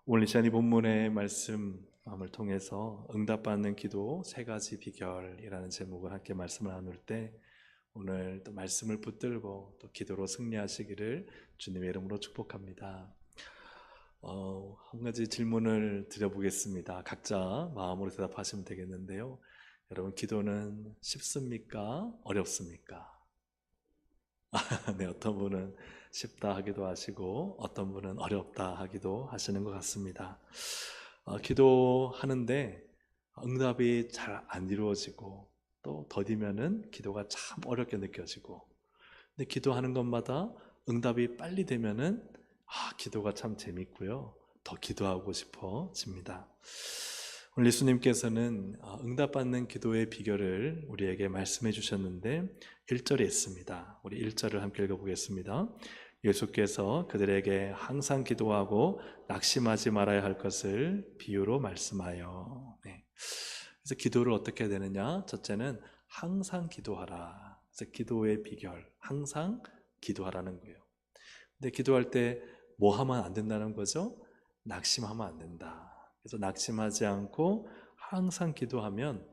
오늘 이 시간 이 본문의 말씀을 통해서 응답받는 기도 세 가지 비결이라는 제목을 함께 말씀을 나눌 때 오늘 또 말씀을 붙들고 또 기도로 승리하시기를 주님의 이름으로 축복합니다. 한 가지 질문을 드려보겠습니다. 각자 마음으로 대답하시면 되겠는데요. 여러분, 기도는 쉽습니까? 어렵습니까? 네, 어떤 분은 쉽다 하기도 하시고 어떤 분은 어렵다 하기도 하시는 것 같습니다. 기도하는데 응답이 잘 안 이루어지고 또 더디면은 기도가 참 어렵게 느껴지고, 근데 기도하는 것마다 응답이 빨리 되면은 기도가 참 재밌고요, 더 기도하고 싶어집니다. 오늘 예수님께서는 응답받는 기도의 비결을 우리에게 말씀해 주셨는데 1절에 있습니다. 우리 1절을 함께 읽어보겠습니다. 예수께서 그들에게 항상 기도하고 낙심하지 말아야 할 것을 비유로 말씀하여. 그래서 기도를 어떻게 해야 되느냐? 첫째는 항상 기도하라. 그래서 기도의 비결, 항상 기도하라는 거예요. 근데 기도할 때 뭐 하면 안 된다는 거죠? 낙심하면 안 된다. 그래서 낙심하지 않고 항상 기도하면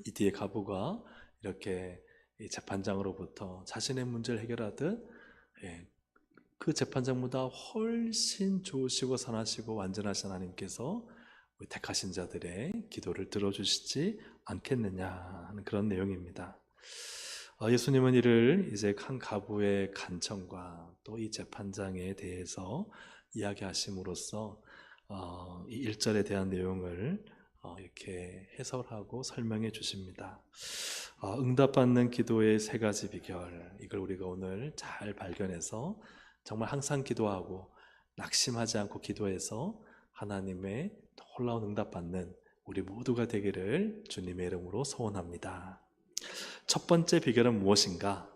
이 뒤에 가부가 이렇게 이 재판장으로부터 자신의 문제를 해결하듯, 그 재판장보다 훨씬 좋으시고 선하시고 완전하신 하나님께서 우리 택하신 자들의 기도를 들어주시지 않겠느냐 하는 그런 내용입니다. 예수님은 이를 이제 한 가부의 간청과 또 이 재판장에 대해서 이야기하심으로써 이 1절에 대한 내용을 이렇게 해설하고 설명해 주십니다. 응답받는 기도의 세 가지 비결, 이걸 우리가 오늘 잘 발견해서 정말 항상 기도하고 낙심하지 않고 기도해서 하나님의 놀라운 응답받는 우리 모두가 되기를 주님의 이름으로 소원합니다. 첫 번째 비결은 무엇인가?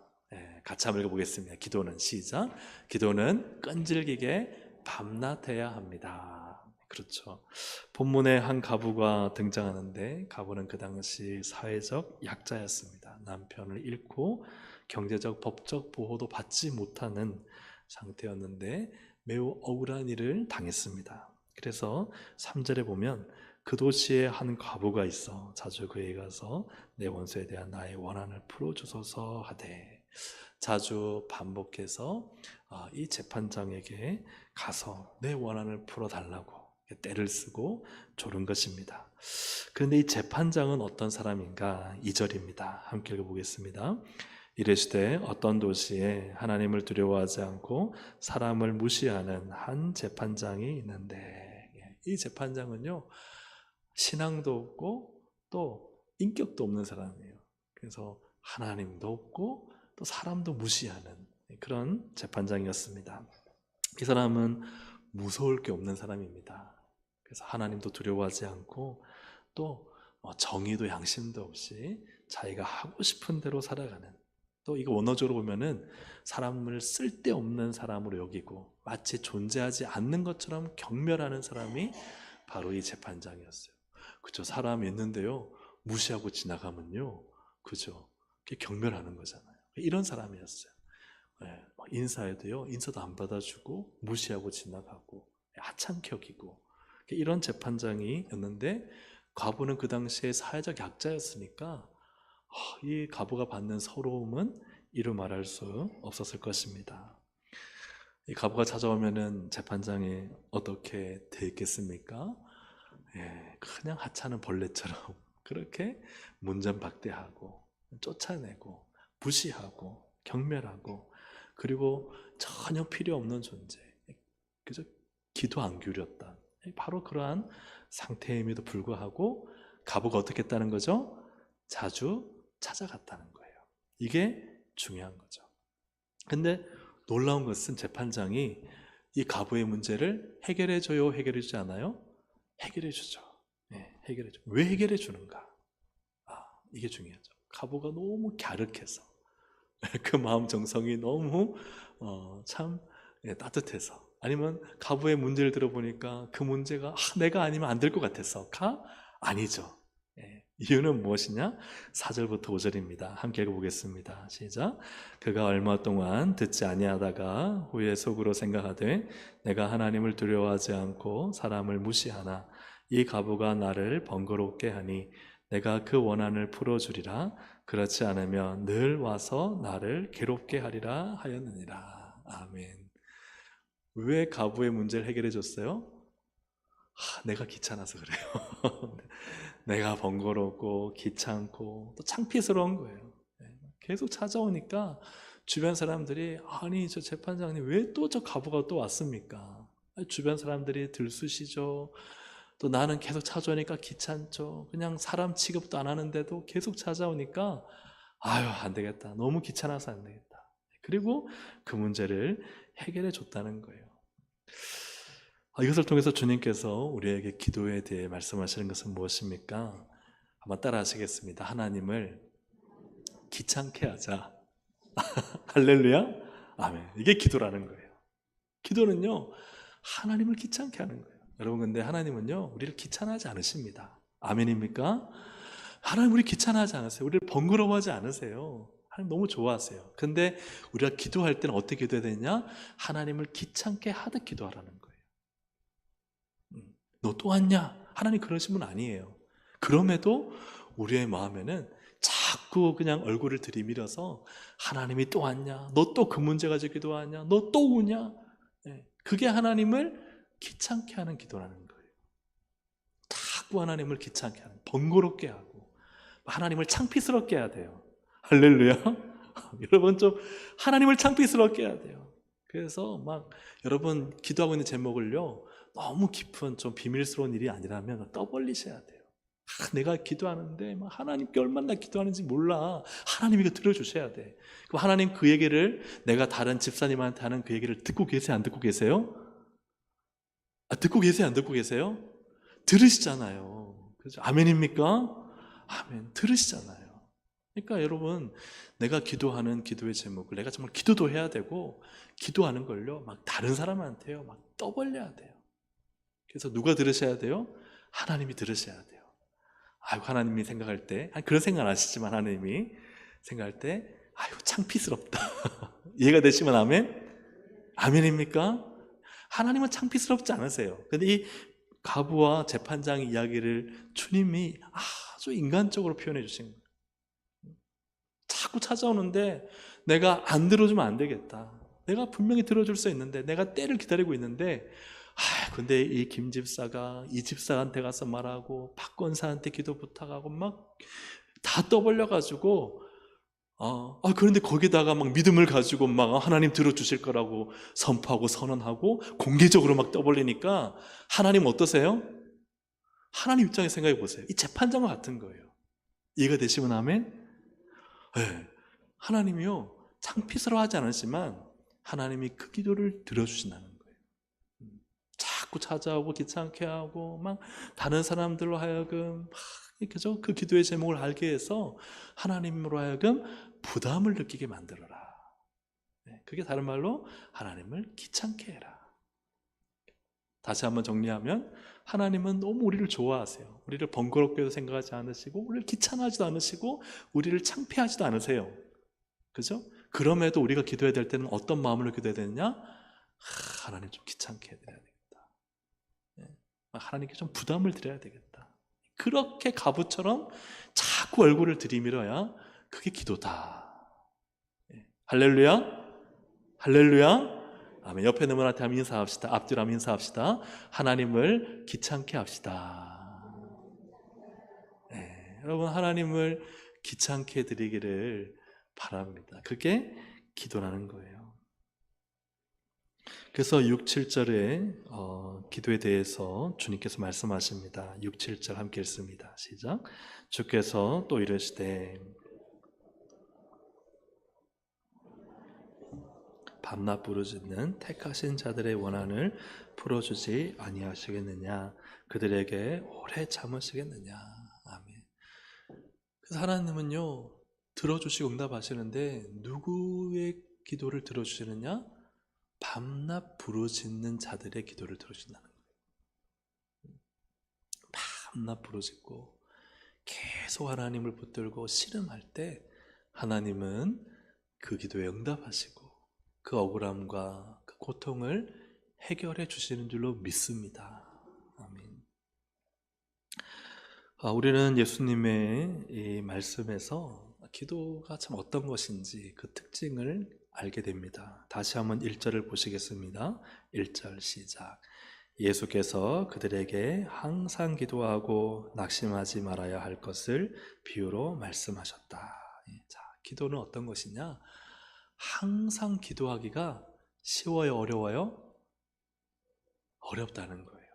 같이 한번 읽어보겠습니다. 기도는, 시작. 기도는 끈질기게 밤낮해야 합니다. 그렇죠. 본문에 한 가부가 등장하는데, 가부는 그 당시 사회적 약자였습니다. 남편을 잃고 경제적, 법적 보호도 받지 못하는 상태였는데 매우 억울한 일을 당했습니다. 그래서 3절에 보면 그 도시에 한 과부가 있어 자주 그에 가서 내 원수에 대한 나의 원한을 풀어주소서 하되, 자주 반복해서 이 재판장에게 가서 내 원한을 풀어달라고 떼를 쓰고 조른 것입니다. 그런데 이 재판장은 어떤 사람인가? 2절입니다. 함께 읽어보겠습니다. 이르시되 어떤 도시에 하나님을 두려워하지 않고 사람을 무시하는 한 재판장이 있는데, 이 재판장은요, 신앙도 없고 또 인격도 없는 사람이에요. 그래서 하나님도 없고 또 사람도 무시하는 그런 재판장이었습니다. 이 사람은 무서울 게 없는 사람입니다. 그래서 하나님도 두려워하지 않고 또 정의도 양심도 없이 자기가 하고 싶은 대로 살아가는, 또 이거 원어적으로 보면은 사람을 쓸데없는 사람으로 여기고 마치 존재하지 않는 것처럼 경멸하는 사람이 바로 이 재판장이었어요. 그죠? 사람이 있는데요, 무시하고 지나가면요, 그죠? 경멸하는 거잖아요. 이런 사람이었어요. 인사에도요, 인사도 안 받아주고 무시하고 지나가고 하찮게 여기고, 이런 재판장이었는데, 과부는 그 당시에 사회적 약자였으니까 이 과부가 받는 서러움은 이루 말할 수 없었을 것입니다. 이 과부가 찾아오면은 재판장이 어떻게 되겠습니까? 그냥 하찮은 벌레처럼 그렇게 문전박대하고 쫓아내고 무시하고 경멸하고, 그리고 전혀 필요 없는 존재, 그저 기도 안 기울였다, 바로 그러한 상태임에도 불구하고 가부가 어떻게 했다는 거죠? 자주 찾아갔다는 거예요. 이게 중요한 거죠. 근데 놀라운 것은 재판장이 이 가부의 문제를 해결해줘요, 해결해주지 않아요? 해결해주죠. 해결해줘. 왜 해결해주는가? 이게 중요하죠. 가부가 너무 갸륵해서, 그 마음 정성이 너무 참 따뜻해서, 아니면 가부의 문제를 들어보니까 그 문제가 내가 아니면 안 될 것 같아서 아니죠. 이유는 무엇이냐? 4절부터 5절입니다. 함께 읽어보겠습니다. 시작. 그가 얼마 동안 듣지 아니하다가 후에 속으로 생각하되 내가 하나님을 두려워하지 않고 사람을 무시하나 이 과부가 나를 번거롭게 하니 내가 그 원한을 풀어주리라. 그렇지 않으면 늘 와서 나를 괴롭게 하리라 하였느니라. 아멘. 왜 과부의 문제를 해결해 줬어요? 내가 귀찮아서 그래요. 내가 번거롭고 귀찮고 또 창피스러운 거예요. 계속 찾아오니까 주변 사람들이 아니 저 재판장님 왜 또 저 과부가 또 왔습니까? 주변 사람들이 들쑤시죠. 또 나는 계속 찾아오니까 귀찮죠. 그냥 사람 취급도 안 하는데도 계속 찾아오니까 아유 안 되겠다. 너무 귀찮아서 안 되겠다. 그리고 그 문제를 해결해 줬다는 거예요. 이것을 통해서 주님께서 우리에게 기도에 대해 말씀하시는 것은 무엇입니까? 한번 따라 하시겠습니다. 하나님을 귀찮게 하자. 할렐루야. 아멘. 이게 기도라는 거예요. 기도는요, 하나님을 귀찮게 하는 거예요. 여러분, 근데 하나님은요, 우리를 귀찮아하지 않으십니다. 아멘입니까? 하나님 우리 귀찮아하지 않으세요. 우리를 번거로워하지 않으세요. 하나님 너무 좋아하세요. 근데 우리가 기도할 때는 어떻게 기도해야 되냐? 하나님을 귀찮게 하듯 기도하라는 거예요. 너 또 왔냐? 하나님 그러신 분 아니에요. 그럼에도 우리의 마음에는 자꾸 그냥 얼굴을 들이밀어서 하나님이 또 왔냐? 너 또 그 문제 가지고 기도하냐? 너 또 우냐? 그게 하나님을 귀찮게 하는 기도라는 거예요. 자꾸 하나님을 귀찮게 하는, 번거롭게 하고 하나님을 창피스럽게 해야 돼요. 할렐루야. 여러분 좀 하나님을 창피스럽게 해야 돼요. 그래서 막 여러분 기도하고 있는 제목을요, 너무 깊은 좀 비밀스러운 일이 아니라면 떠벌리셔야 돼요. 내가 기도하는데 하나님께 얼마나 기도하는지 몰라. 하나님이 이거 들어주셔야 돼. 그럼 하나님 그 얘기를, 내가 다른 집사님한테 하는 그 얘기를 듣고 계세요? 안 듣고 계세요? 듣고 계세요? 안 듣고 계세요? 들으시잖아요. 그죠? 아멘입니까? 아멘. 들으시잖아요. 그러니까 여러분, 내가 기도하는 기도의 제목을 내가 정말 기도도 해야 되고, 기도하는 걸요 막 다른 사람한테요 막 떠벌려야 돼요. 그래서 누가 들으셔야 돼요? 하나님이 들으셔야 돼요. 아이고, 하나님이 생각할 때, 그런 생각 안 하시지만 하나님이 생각할 때, 아이고 창피스럽다. 이해가 되시면 아멘? 아멘입니까? 하나님은 창피스럽지 않으세요. 근데 이 과부와 재판장의 이야기를 주님이 아주 인간적으로 표현해 주신 거예요. 자꾸 찾아오는데 내가 안 들어주면 안 되겠다. 내가 분명히 들어줄 수 있는데, 내가 때를 기다리고 있는데, 근데 이 김 집사가 이 집사한테 가서 말하고 박 권사한테 기도 부탁하고 막 다 떠벌려가지고 그런데 거기다가 막 믿음을 가지고 막 하나님 들어주실 거라고 선포하고 선언하고 공개적으로 막 떠벌리니까 하나님 어떠세요? 하나님 입장에 생각해 보세요. 이 재판장과 같은 거예요. 이해가 되시면 아멘? 네. 하나님이요 창피스러워하지 않으시지만 하나님이 그 기도를 들어주신다는 거예요. 자꾸 찾아오고 귀찮게 하고 막 다른 사람들로 하여금 그죠? 그 기도의 제목을 알게 해서 하나님으로 하여금 부담을 느끼게 만들어라. 그게 다른 말로 하나님을 귀찮게 해라. 다시 한번 정리하면 하나님은 너무 우리를 좋아하세요. 우리를 번거롭게도 생각하지 않으시고 우리를 귀찮아하지도 않으시고 우리를 창피하지도 않으세요. 그죠? 그럼에도 우리가 기도해야 될 때는 어떤 마음으로 기도해야 되느냐? 하나님 좀 귀찮게 해드려야 되겠다. 하나님께 좀 부담을 드려야 되겠다. 그렇게 가부처럼 자꾸 얼굴을 들이밀어야 그게 기도다. 할렐루야? 할렐루야? 아멘. 옆에 있는 분한테 한번 인사합시다. 앞뒤로 한번 인사합시다. 하나님을 귀찮게 합시다. 여러분, 하나님을 귀찮게 드리기를 바랍니다. 그게 기도라는 거예요. 그래서 6, 7절에 기도에 대해서 주님께서 말씀하십니다. 6, 7절 함께 읽습니다. 시작. 주께서 또 이르시되 밤낮 부르짖는 택하신 자들의 원한을 풀어주지 아니하시겠느냐? 그들에게 오래 참으시겠느냐? 아멘. 그래서 하나님은요 들어주시고 응답하시는데 누구의 기도를 들어주시느냐? 밤낮 부르짖는 자들의 기도를 들어주신다는 거예요. 밤낮 부르짖고 계속 하나님을 붙들고 씨름할 때 하나님은 그 기도에 응답하시고 그 억울함과 그 고통을 해결해 주시는 줄로 믿습니다. 아멘. 우리는 예수님의 이 말씀에서 기도가 참 어떤 것인지 그 특징을 알게 됩니다. 다시 한번 1절을 보시겠습니다. 1절 시작. 예수께서 그들에게 항상 기도하고 낙심하지 말아야 할 것을 비유로 말씀하셨다. 자, 기도는 어떤 것이냐? 항상 기도하기가 쉬워요, 어려워요? 어렵다는 거예요.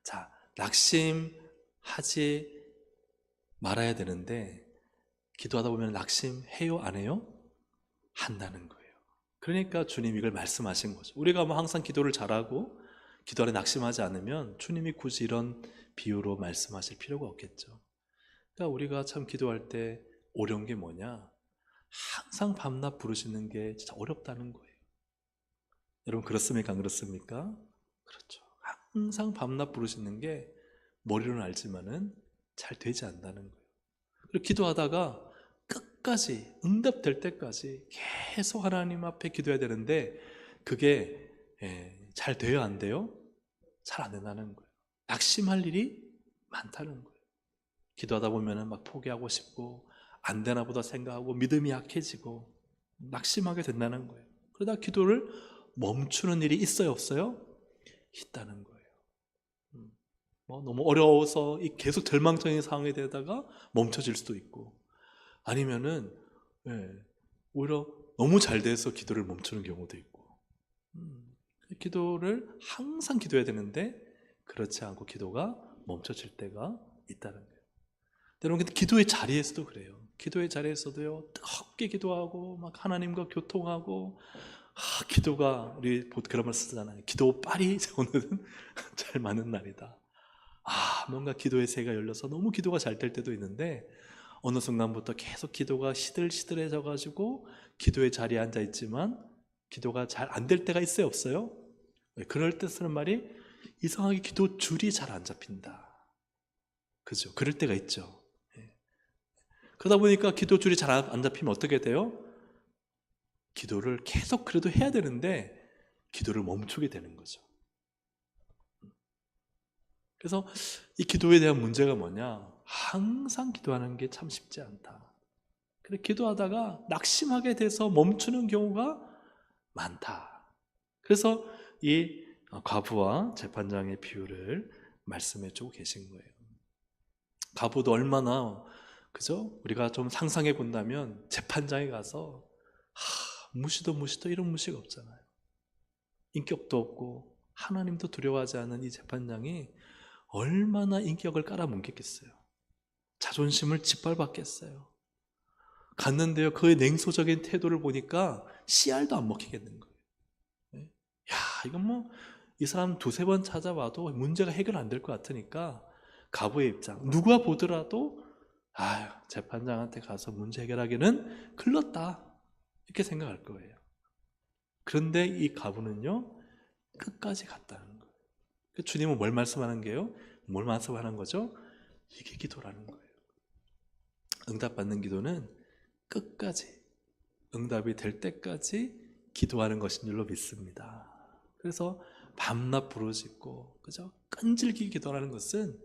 자, 낙심하지 말아야 되는데 기도하다 보면 낙심해요, 안 해요? 한다는 거예요. 그러니까 주님이 이걸 말씀하신 거죠. 우리가 뭐 항상 기도를 잘하고 기도 안에 낙심하지 않으면 주님이 굳이 이런 비유로 말씀하실 필요가 없겠죠. 그러니까 우리가 참 기도할 때 어려운 게 뭐냐? 항상 밤낮 부르시는 게 진짜 어렵다는 거예요. 여러분 그렇습니까? 안 그렇습니까? 그렇죠. 항상 밤낮 부르시는 게 머리로는 알지만은 잘 되지 않는다는 거예요. 그리고 기도하다가 끝까지 응답될 때까지 계속 하나님 앞에 기도해야 되는데 그게 잘 돼요, 안 돼요? 잘 안 된다는 거예요. 낙심할 일이 많다는 거예요. 기도하다 보면은 막 포기하고 싶고 안 되나 보다 생각하고 믿음이 약해지고 낙심하게 된다는 거예요. 그러다 기도를 멈추는 일이 있어요, 없어요? 있다는 거예요. 너무 어려워서 계속 절망적인 상황에 되다가 멈춰질 수도 있고 아니면은 오히려 너무 잘 돼서 기도를 멈추는 경우도 있고 기도를 항상 기도해야 되는데 그렇지 않고 기도가 멈춰질 때가 있다는 거예요. 여러분 기도의 자리에서도 그래요. 기도의 자리에서도요 뜨겁게 기도하고 막 하나님과 교통하고 기도가 우리 그런 말 쓰잖아요. 기도 빨이 오늘은 잘 맞는 날이다. 뭔가 기도의 새가 열려서 너무 기도가 잘 될 때도 있는데 어느 순간부터 계속 기도가 시들시들해져 가지고 기도의 자리에 앉아 있지만 기도가 잘 안 될 때가 있어요, 없어요? 그럴 때 쓰는 말이 이상하게 기도 줄이 잘 안 잡힌다. 그죠? 그럴 때가 있죠. 그러다 보니까 기도 줄이 잘 안 잡히면 어떻게 돼요? 기도를 계속 그래도 해야 되는데 기도를 멈추게 되는 거죠. 그래서 이 기도에 대한 문제가 뭐냐? 항상 기도하는 게 참 쉽지 않다. 그래 기도하다가 낙심하게 돼서 멈추는 경우가 많다. 그래서 이 과부와 재판장의 비유를 말씀해 주고 계신 거예요. 과부도 얼마나 그죠? 우리가 좀 상상해 본다면 재판장에 가서 무시도 이런 무시가 없잖아요. 인격도 없고 하나님도 두려워하지 않는 이 재판장이 얼마나 인격을 깔아뭉개겠어요. 자존심을 짓밟았겠어요. 갔는데요 그의 냉소적인 태도를 보니까 씨알도 안 먹히겠는 거예요. 야 이건 뭐 이 사람 두세 번 찾아와도 문제가 해결 안 될 것 같으니까 가부의 입장 누가 보더라도 재판장한테 가서 문제 해결하기는 글렀다 이렇게 생각할 거예요. 그런데 이 가부는요 끝까지 갔다는 거예요. 주님은 뭘 말씀하는 게요? 뭘 말씀하는 거죠? 이게 기도라는 거예요. 응답받는 기도는 끝까지 응답이 될 때까지 기도하는 것인 줄로 믿습니다. 그래서 밤낮 부르짖고 그죠? 끈질기게 기도하는 것은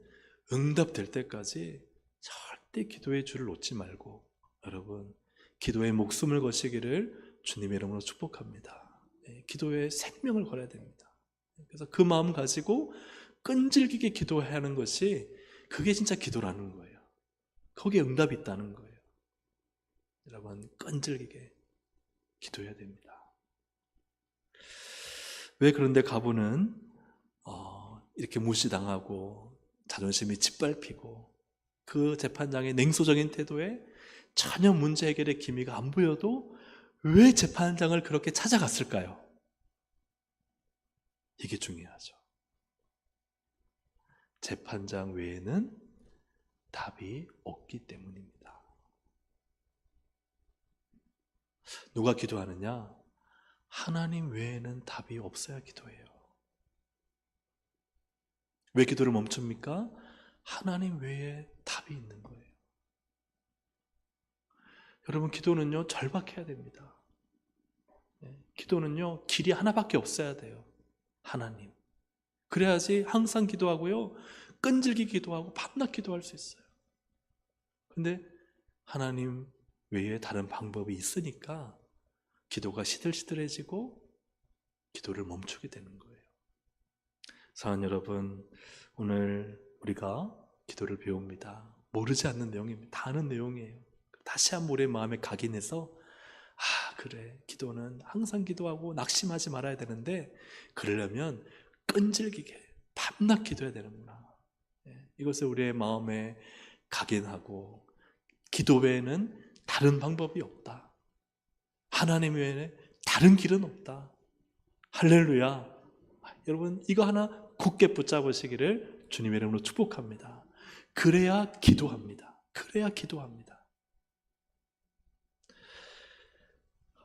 응답될 때까지 절대 기도의 줄을 놓지 말고 여러분 기도에 목숨을 거시기를 주님의 이름으로 축복합니다. 기도에 생명을 걸어야 됩니다. 그래서 그 마음 가지고 끈질기게 기도해야 하는 것이 그게 진짜 기도라는 거예요. 거기에 응답이 있다는 거예요. 여러분 끈질기게 기도해야 됩니다. 왜 그런데 가부는 이렇게 무시당하고 자존심이 짓밟히고 그 재판장의 냉소적인 태도에 전혀 문제 해결의 기미가 안 보여도 왜 재판장을 그렇게 찾아갔을까요? 이게 중요하죠. 재판장 외에는 답이 없기 때문입니다. 누가 기도하느냐? 하나님 외에는 답이 없어야 기도해요. 왜 기도를 멈춥니까? 하나님 외에 답이 있는 거예요. 여러분, 기도는요, 절박해야 됩니다. 기도는요, 길이 하나밖에 없어야 돼요. 하나님. 그래야지 항상 기도하고요, 끈질기 기도하고 밤낮 기도할 수 있어요. 근데 하나님 외에 다른 방법이 있으니까 기도가 시들시들해지고 기도를 멈추게 되는 거예요. 사랑하는 여러분, 오늘 우리가 기도를 배웁니다. 모르지 않는 내용입니다. 다 아는 내용이에요. 다시 한번 우리의 마음에 각인해서 그래, 기도는 항상 기도하고 낙심하지 말아야 되는데 그러려면 끈질기게 밤낮 기도해야 되는구나. 이것을 우리의 마음에 각인하고 기도 외에는 다른 방법이 없다. 하나님 외에는 다른 길은 없다. 할렐루야. 여러분, 이거 하나 굳게 붙잡으시기를 주님의 이름으로 축복합니다. 그래야 기도합니다. 그래야 기도합니다.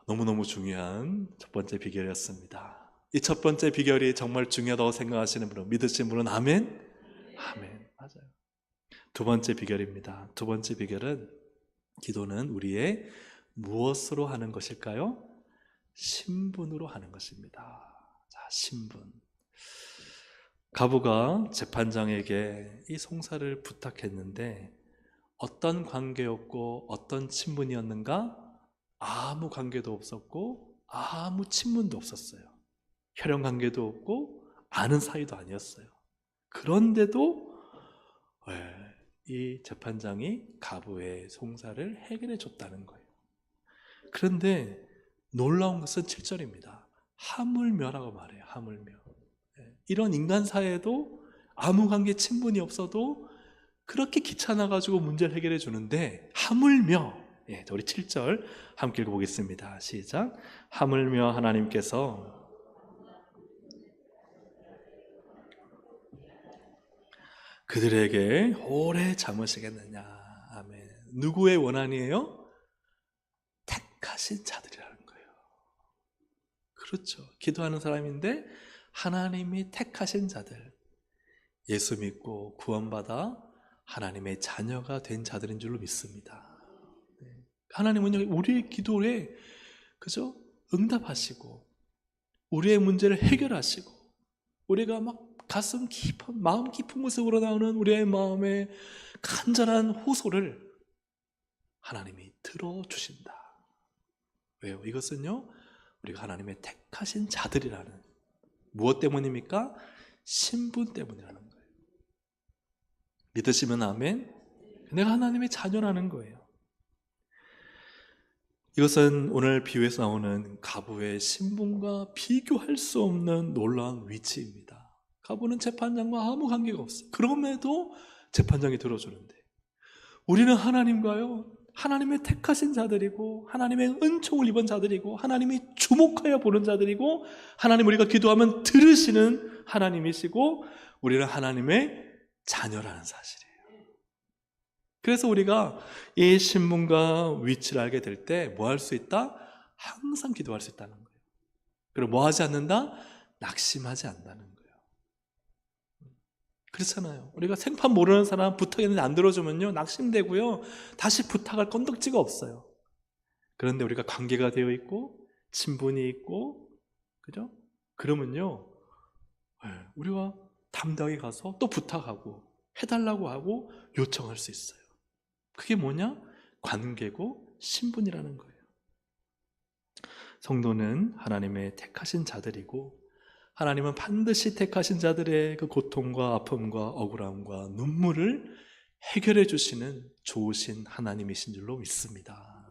너무너무 중요한 첫 번째 비결이었습니다. 이 첫 번째 비결이 정말 중요하다고 생각하시는 분은, 믿으시는 분은 아멘? 아멘. 맞아요. 두 번째 비결입니다. 두 번째 비결은, 기도는 우리의 무엇으로 하는 것일까요? 신분으로 하는 것입니다. 자, 신분. 가부가 재판장에게 이 송사를 부탁했는데 어떤 관계였고 어떤 친분이었는가? 아무 관계도 없었고 아무 친분도 없었어요. 혈연 관계도 없고 아는 사이도 아니었어요. 그런데도 이 재판장이 가부의 송사를 해결해 줬다는 거예요. 그런데 놀라운 것은 7절입니다. 하물며라고 말해요. 하물며. 이런 인간 사회에도 아무 관계 친분이 없어도 그렇게 귀찮아가지고 문제를 해결해 주는데, 하물며, 우리 7절 함께 읽어보겠습니다. 시작. 하물며 하나님께서 그들에게 오래 참으시겠느냐. 아멘. 누구의 원한이에요? 택하신 자들이라는 거예요. 그렇죠. 기도하는 사람인데 하나님이 택하신 자들, 예수 믿고 구원받아 하나님의 자녀가 된 자들인 줄로 믿습니다. 하나님은 우리의 기도에 그죠? 응답하시고 우리의 문제를 해결하시고, 우리가 막 가슴 깊은, 마음 깊은 곳에 우러나오는 우리의 마음의 간절한 호소를 하나님이 들어주신다. 왜요? 이것은요, 우리가 하나님의 택하신 자들이라는, 무엇 때문입니까? 신분 때문이라는 거예요. 믿으시면 아멘. 내가 하나님의 자녀라는 거예요. 이것은 오늘 비유에서 나오는 가부의 신분과 비교할 수 없는 놀라운 위치입니다. 가부는 재판장과 아무 관계가 없어요. 그럼에도 재판장이 들어주는데, 우리는 하나님과요, 하나님의 택하신 자들이고 하나님의 은총을 입은 자들이고 하나님이 주목하여 보는 자들이고, 하나님 우리가 기도하면 들으시는 하나님이시고 우리는 하나님의 자녀라는 사실이에요. 그래서 우리가 이 신분과 위치를 알게 될 때 뭐 할 수 있다? 항상 기도할 수 있다는 거예요. 그리고 뭐 하지 않는다? 낙심하지 않는다는 거예요. 그렇잖아요. 우리가 생판 모르는 사람 부탁했는데 안 들어주면요, 낙심되고요, 다시 부탁할 건덕지가 없어요. 그런데 우리가 관계가 되어 있고 친분이 있고, 그죠? 그러면요, 우리가 담당에 가서 또 부탁하고 해달라고 하고 요청할 수 있어요. 그게 뭐냐? 관계고 신분이라는 거예요. 성도는 하나님의 택하신 자들이고, 하나님은 반드시 택하신 자들의 그 고통과 아픔과 억울함과 눈물을 해결해 주시는 좋으신 하나님이신 줄로 믿습니다.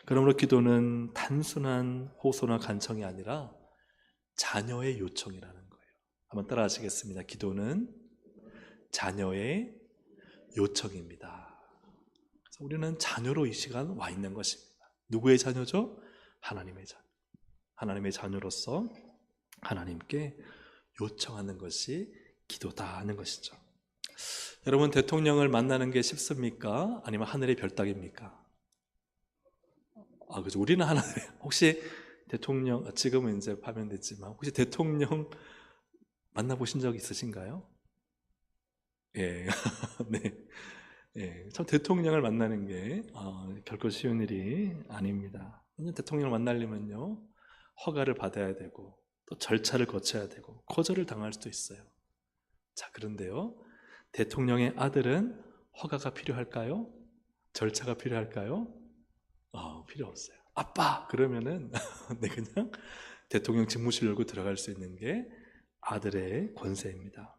그러므로 기도는 단순한 호소나 간청이 아니라 자녀의 요청이라는 거예요. 한번 따라 하시겠습니다. 기도는 자녀의 요청입니다. 그래서 우리는 자녀로 이 시간 와 있는 것입니다. 누구의 자녀죠? 하나님의 자녀. 하나님의 자녀로서 하나님께 요청하는 것이 기도다 하는 것이죠. 여러분, 대통령을 만나는 게 쉽습니까? 아니면 하늘의 별 따기입니까? 그죠. 우리는 하나님, 혹시 대통령, 지금은 이제 파면됐지만 혹시 대통령 만나보신 적 있으신가요? 예, 네, 예, 참 대통령을 만나는 게 결코 쉬운 일이 아닙니다. 대통령을 만나려면요, 허가를 받아야 되고 또 절차를 거쳐야 되고 거절을 당할 수도 있어요. 자, 그런데요, 대통령의 아들은 허가가 필요할까요? 절차가 필요할까요? 필요 없어요. 아빠! 그러면은 네, 그냥 대통령 집무실 열고 들어갈 수 있는 게 아들의 권세입니다.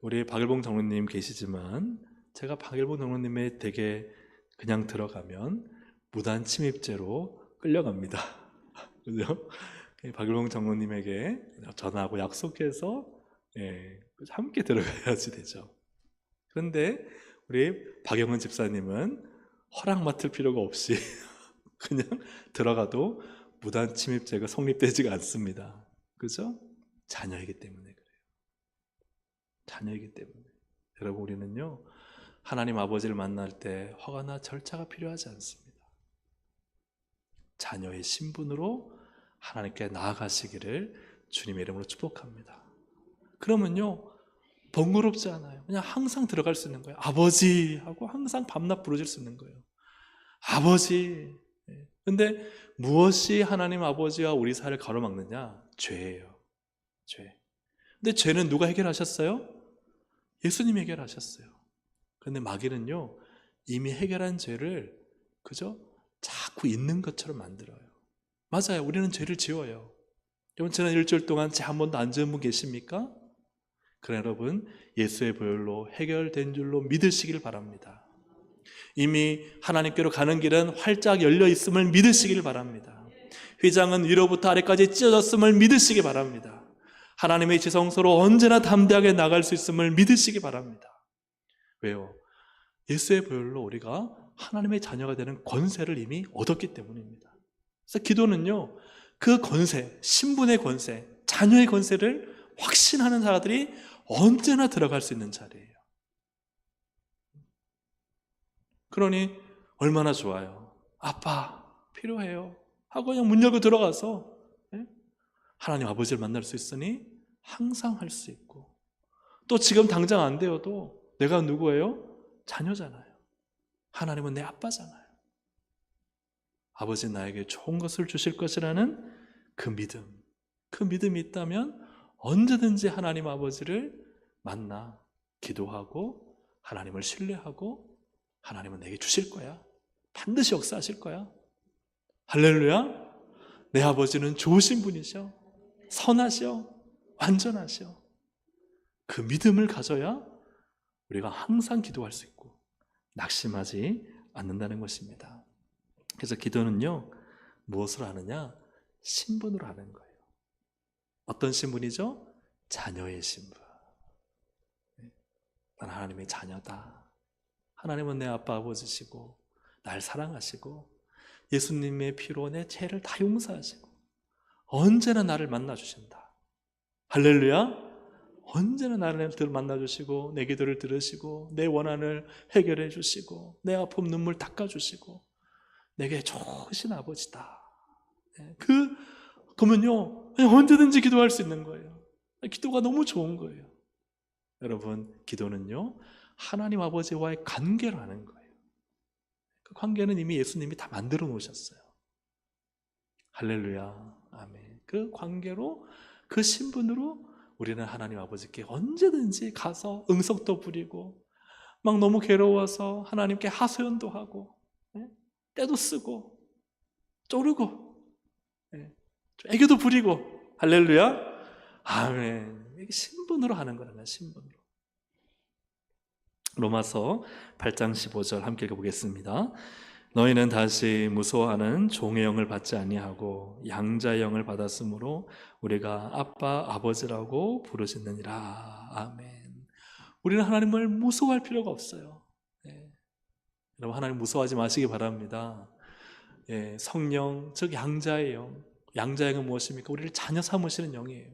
우리 박일봉 장로님 계시지만 제가 박일봉 장로님의 댁에 그냥 들어가면 무단 침입죄로 끌려갑니다. 그죠? 박일봉 장로님에게 전화하고 약속해서 함께 들어가야지 되죠. 그런데 우리 박영은 집사님은 허락 맡을 필요가 없이 그냥 들어가도 무단 침입죄가 성립되지가 않습니다. 그죠? 자녀이기 때문에 그래요. 자녀이기 때문에. 여러분, 우리는요, 하나님 아버지를 만날 때 허가나 절차가 필요하지 않습니다. 자녀의 신분으로 하나님께 나아가시기를 주님의 이름으로 축복합니다. 그러면요, 번거롭지 않아요. 그냥 항상 들어갈 수 있는 거예요. 아버지 하고 항상 밤낮 부르질 수 있는 거예요. 아버지. 근데 무엇이 하나님 아버지와 우리 사이를 가로막느냐? 죄예요. 죄. 근데 죄는 누가 해결하셨어요? 예수님이 해결하셨어요. 그런데 마귀는요, 이미 해결한 죄를 그저 자꾸 있는 것처럼 만들어요. 맞아요. 우리는 죄를 지어요. 여러분, 지난 일주일 동안 죄 한 번도 안 지은 분 계십니까? 그래, 여러분, 예수의 보혈로 해결된 줄로 믿으시길 바랍니다. 이미 하나님께로 가는 길은 활짝 열려 있음을 믿으시길 바랍니다. 휘장은 위로부터 아래까지 찢어졌음을 믿으시기 바랍니다. 하나님의 지성소로 언제나 담대하게 나갈 수 있음을 믿으시기 바랍니다. 왜요? 예수의 보혈로 우리가 하나님의 자녀가 되는 권세를 이미 얻었기 때문입니다. 그래서 기도는요, 그 권세, 신분의 권세, 자녀의 권세를 확신하는 자들이 언제나 들어갈 수 있는 자리예요. 그러니 얼마나 좋아요. 아빠 필요해요 하고 그냥 문 열고 들어가서 하나님 아버지를 만날 수 있으니 항상 할 수 있고, 또 지금 당장 안 되어도 내가 누구예요? 자녀잖아요. 하나님은 내 아빠잖아요. 아버지 나에게 좋은 것을 주실 것이라는 그 믿음이 있다면 언제든지 하나님 아버지를 만나 기도하고 하나님을 신뢰하고 하나님은 내게 주실 거야. 반드시 역사하실 거야. 할렐루야. 내 아버지는 좋으신 분이셔. 선하셔. 완전하셔. 그 믿음을 가져야 우리가 항상 기도할 수 있고 낙심하지 않는다는 것입니다. 그래서 기도는요, 무엇으로 하느냐? 신분으로 하는 거예요. 어떤 신분이죠? 자녀의 신분. 난 하나님의 자녀다. 하나님은 내 아빠 아버지시고 날 사랑하시고 예수님의 피로 내 죄를 다 용서하시고 언제나 나를 만나주신다. 할렐루야. 언제나 나를 만나주시고 내 기도를 들으시고 내 원한을 해결해 주시고 내 아픔 눈물 닦아주시고 내게 좋으신 아버지다. 그러면요, 언제든지 기도할 수 있는 거예요. 기도가 너무 좋은 거예요. 여러분, 기도는요, 하나님 아버지와의 관계로 하는 거예요. 그 관계는 이미 예수님이 다 만들어 놓으셨어요. 할렐루야. 아멘. 그 관계로, 그 신분으로 우리는 하나님 아버지께 언제든지 가서 응석도 부리고 막 너무 괴로워서 하나님께 하소연도 하고 때도 쓰고 쪼르고 애교도 부리고. 할렐루야. 아멘. 이게 신분으로 하는 거라는, 신분으로. 로마서 8장 15절 함께 읽어보겠습니다. 너희는 다시 무서워하는 종의 영을 받지 아니하고 양자의 영을 받았으므로 우리가 아빠 아버지라고 부르짖느니라. 아멘. 우리는 하나님을 무서워할 필요가 없어요. 여러분, 하나님 무서워하지 마시기 바랍니다. 성령, 즉 양자의 영. 양자의 영은 무엇입니까? 우리를 자녀 삼으시는 영이에요.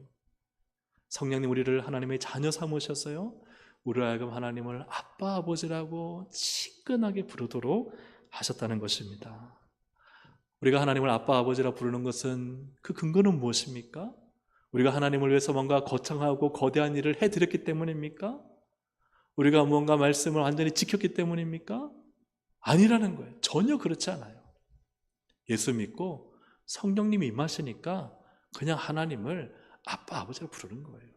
성령님 우리를 하나님의 자녀 삼으셔서요, 우리로 하여금 하나님을 아빠 아버지라고 친근하게 부르도록 하셨다는 것입니다. 우리가 하나님을 아빠 아버지라 부르는 것은 그 근거는 무엇입니까? 우리가 하나님을 위해서 뭔가 거창하고 거대한 일을 해드렸기 때문입니까? 우리가 뭔가 말씀을 완전히 지켰기 때문입니까? 아니라는 거예요. 전혀 그렇지 않아요. 예수 믿고 성령님이 임하시니까 그냥 하나님을 아빠, 아버지로 부르는 거예요.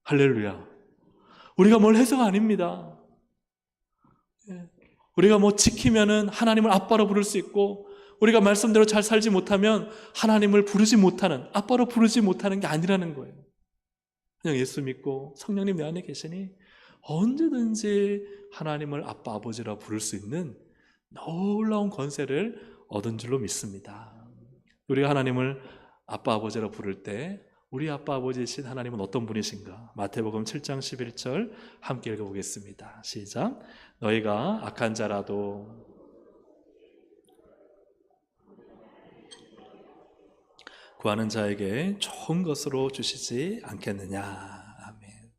할렐루야. 우리가 뭘 해서가 아닙니다. 우리가 뭐 지키면은 하나님을 아빠로 부를 수 있고, 우리가 말씀대로 잘 살지 못하면 하나님을 부르지 못하는, 아빠로 부르지 못하는 게 아니라는 거예요. 그냥 예수 믿고 성령님 내 안에 계시니 언제든지 하나님을 아빠, 아버지라 부를 수 있는 놀라운 권세를 얻은 줄로 믿습니다. 우리가 하나님을 아빠, 아버지라 부를 때 우리 아빠, 아버지이신 하나님은 어떤 분이신가? 마태복음 7장 11절 함께 읽어보겠습니다. 시작. 너희가 악한 자라도 구하는 자에게 좋은 것으로 주시지 않겠느냐. 아멘.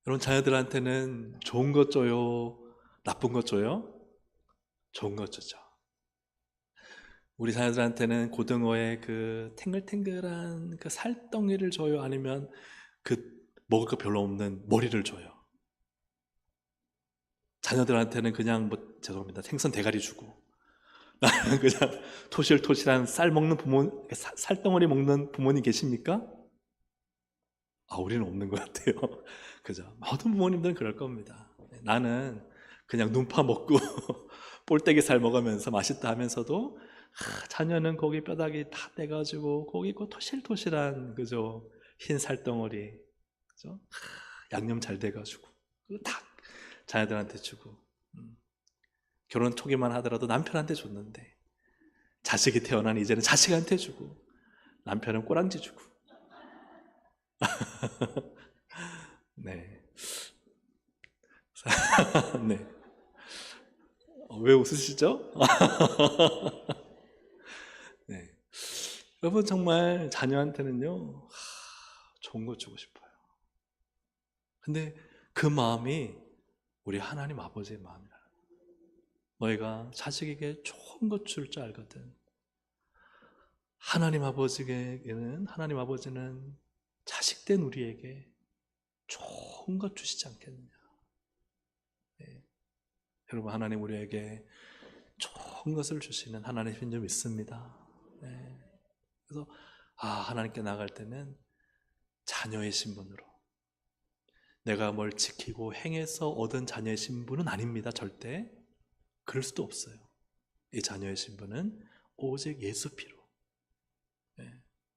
여러분, 자녀들한테는 좋은 것 줘요? 나쁜 것 줘요? 좋은 것 주죠. 우리 자녀들한테는 고등어의 그 탱글탱글한 그 살덩이를 줘요? 아니면 그 먹을 거 별로 없는 머리를 줘요? 자녀들한테는 그냥 뭐 죄송합니다, 생선 대가리 주고, 나는 그냥 토실토실한 쌀 먹는 부모, 살덩어리 먹는 부모님 계십니까? 아, 우리는 없는 것 같아요. 그죠? 모든 부모님들은 그럴 겁니다. 나는 그냥 눈파 먹고 볼때기 살 먹으면서 맛있다 하면서도, 자녀는 고기 뼈다귀 다 떼가지고 고기 그 토실토실한, 그죠? 흰 살덩어리, 그죠? 양념 잘 돼가지고 그거 다 자녀들한테 주고, 결혼 초기만 하더라도 남편한테 줬는데, 자식이 태어난 이제는 자식한테 주고, 남편은 꼬랑지 주고. 네. 네. 왜 웃으시죠? 네. 여러분, 정말 자녀한테는요, 좋은 거 주고 싶어요. 근데 그 마음이 우리 하나님 아버지의 마음이라. 너희가 자식에게 좋은 것 줄 줄 알거든. 하나님 아버지는 자식된 우리에게 좋은 것 주시지 않겠느냐. 네. 여러분, 하나님 우리에게 좋은 것을 주시는 하나님인 줄 믿습니다. 네. 그래서 하나님께 나갈 때는 자녀의 신분으로, 내가 뭘 지키고 행해서 얻은 자녀의 신분은 아닙니다. 절대 그럴 수도 없어요. 이 자녀의 신분은 오직 예수 피로,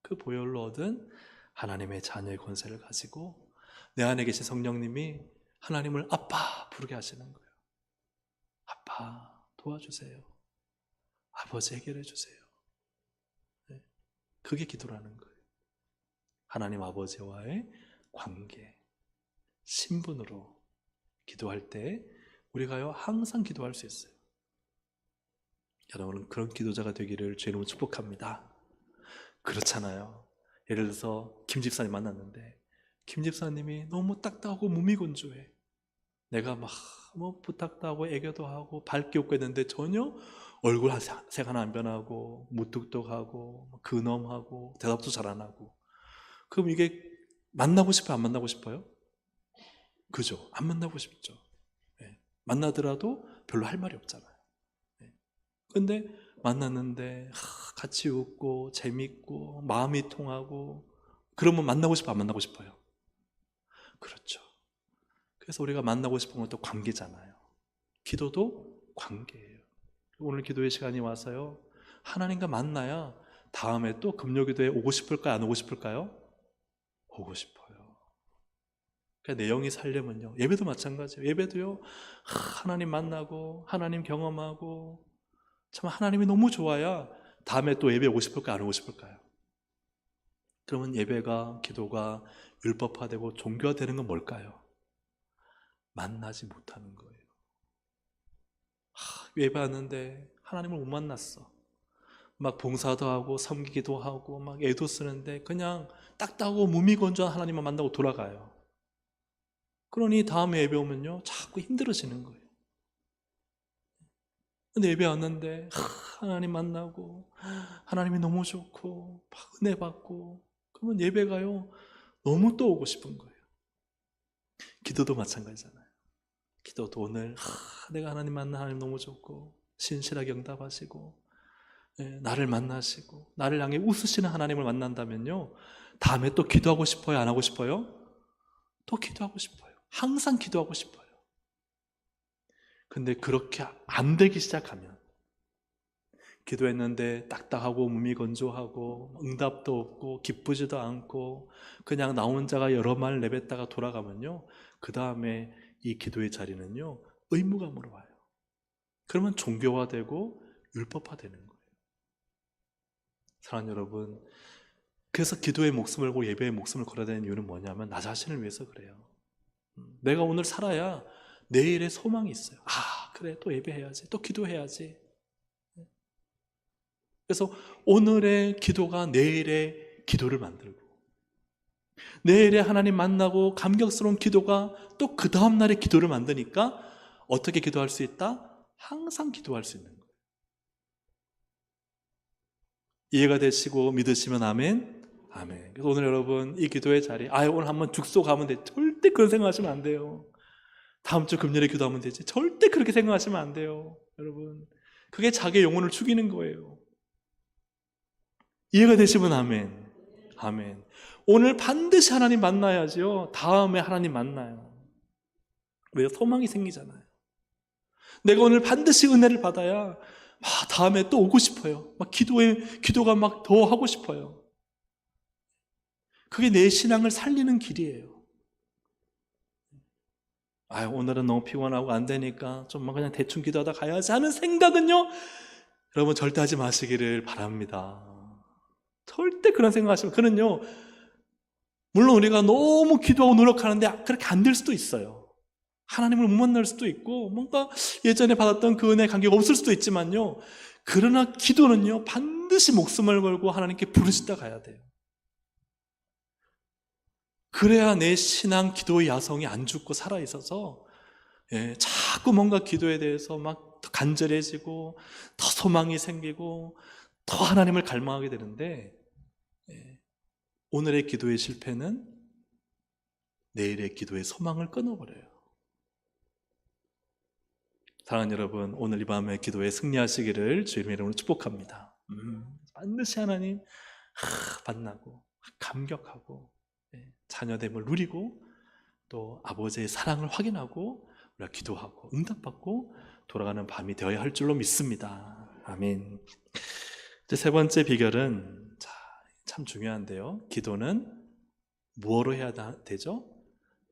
그 보혈로 얻은 하나님의 자녀의 권세를 가지고 내 안에 계신 성령님이 하나님을 아빠 부르게 하시는 거예요. 아빠 도와주세요. 아버지 해결해 주세요. 그게 기도라는 거예요. 하나님 아버지와의 관계, 신분으로 기도할 때 우리가요 항상 기도할 수 있어요. 여러분은 그런 기도자가 되기를 주의 이름으로 축복합니다. 그렇잖아요. 예를 들어서 김 집사님 만났는데, 김 집사님이 너무 딱딱하고 무미건조해. 내가 막 뭐 부탁도 하고 애교도 하고 밝게 웃고 했는데 전혀 얼굴 색 하나 안 변하고 무뚝뚝하고 근엄하고 대답도 잘 안 하고. 그럼 이게 만나고 싶어요? 안 만나고 싶어요? 그죠? 안 만나고 싶죠. 네. 만나더라도 별로 할 말이 없잖아요. 네. 근데 만났는데 같이 웃고 재밌고 마음이 통하고, 그러면 만나고 싶어? 안 만나고 싶어요? 그렇죠. 그래서 우리가 만나고 싶은 것도 관계잖아요. 기도도 관계예요. 오늘 기도의 시간이 와서요, 하나님과 만나야 다음에 또 금요기도에 오고 싶을까요? 안 오고 싶을까요? 오고 싶어요. 그러니까 내 영이 살려면요, 예배도 마찬가지예요. 예배도요, 하나님 만나고 하나님 경험하고 참 하나님이 너무 좋아야 다음에 또 예배 오고 싶을까요? 안 오고 싶을까요? 그러면 예배가, 기도가 율법화되고 종교화되는 건 뭘까요? 만나지 못하는 거예요. 예배하는데 하나님을 못 만났어. 막 봉사도 하고 섬기기도 하고 막 애도 쓰는데 그냥 딱딱하고 무미건조한 하나님만 만나고 돌아가요. 그러니 다음에 예배 오면요 자꾸 힘들어지는 거예요. 근데 예배 왔는데 하나님 만나고 하나님이 너무 좋고 은혜 받고, 그러면 예배가요 너무 또 오고 싶은 거예요. 기도도 마찬가지잖아요. 기도도 오늘 내가 하나님 만나 하나님 너무 좋고 신실하게 응답하시고 나를 만나시고 나를 향해 웃으시는 하나님을 만난다면요, 다음에 또 기도하고 싶어요? 안 하고 싶어요? 또 기도하고 싶어요. 항상 기도하고 싶어요. 근데 그렇게 안 되기 시작하면, 기도했는데 딱딱하고 몸이 건조하고 응답도 없고 기쁘지도 않고 그냥 나 혼자가 여러 말 내뱉다가 돌아가면요, 그 다음에 이 기도의 자리는요 의무감으로 와요. 그러면 종교화되고 율법화되는 거예요. 사랑하는 여러분, 그래서 기도의 목숨을 걸고 예배의 목숨을 걸어야 되는 이유는 뭐냐면 나 자신을 위해서 그래요. 내가 오늘 살아야 내일의 소망이 있어요. 아, 그래, 또 예배해야지, 또 기도해야지. 그래서 오늘의 기도가 내일의 기도를 만들고, 내일에 하나님 만나고 감격스러운 기도가 또 그 다음날의 기도를 만드니까 어떻게 기도할 수 있다? 항상 기도할 수 있는 거예요. 이해가 되시고 믿으시면 아멘. 아멘. 그래서 오늘 여러분 이 기도의 자리, 오늘 한번 죽소 가면 돼, 절대 그런 생각하시면 안 돼요. 다음 주 금요일에 기도하면 되지, 절대 그렇게 생각하시면 안 돼요. 여러분, 그게 자기의 영혼을 죽이는 거예요. 이해가 되시면 아멘. 아멘. 오늘 반드시 하나님 만나야죠. 다음에 하나님 만나요. 왜요? 소망이 생기잖아요. 내가 오늘 반드시 은혜를 받아야 다음에 또 오고 싶어요. 기도가 막 더 하고 싶어요. 그게 내 신앙을 살리는 길이에요. 오늘은 너무 피곤하고 안 되니까 좀 그냥 대충 기도하다 가야지 하는 생각은요, 여러분 절대 하지 마시기를 바랍니다. 절대 그런 생각하시면, 그는요, 물론 우리가 너무 기도하고 노력하는데 그렇게 안 될 수도 있어요. 하나님을 못 만날 수도 있고 뭔가 예전에 받았던 그 은혜의 관계가 없을 수도 있지만요, 그러나 기도는요 반드시 목숨을 걸고 하나님께 부르시다 가야 돼요. 그래야 내 신앙 기도의 야성이 안 죽고 살아있어서 자꾸 뭔가 기도에 대해서 막 더 간절해지고 더 소망이 생기고 더 하나님을 갈망하게 되는데, 오늘의 기도의 실패는 내일의 기도의 소망을 끊어버려요. 사랑하는 여러분, 오늘 이 밤에 기도에 승리하시기를 주님의 이름으로 축복합니다. 반드시 하나님 만나고 감격하고 자녀됨을 누리고 또 아버지의 사랑을 확인하고 우리가 기도하고 응답받고 돌아가는 밤이 되어야 할 줄로 믿습니다. 아멘. 이제 세 번째 비결은 참 중요한데요, 기도는 무엇으로 해야 되죠?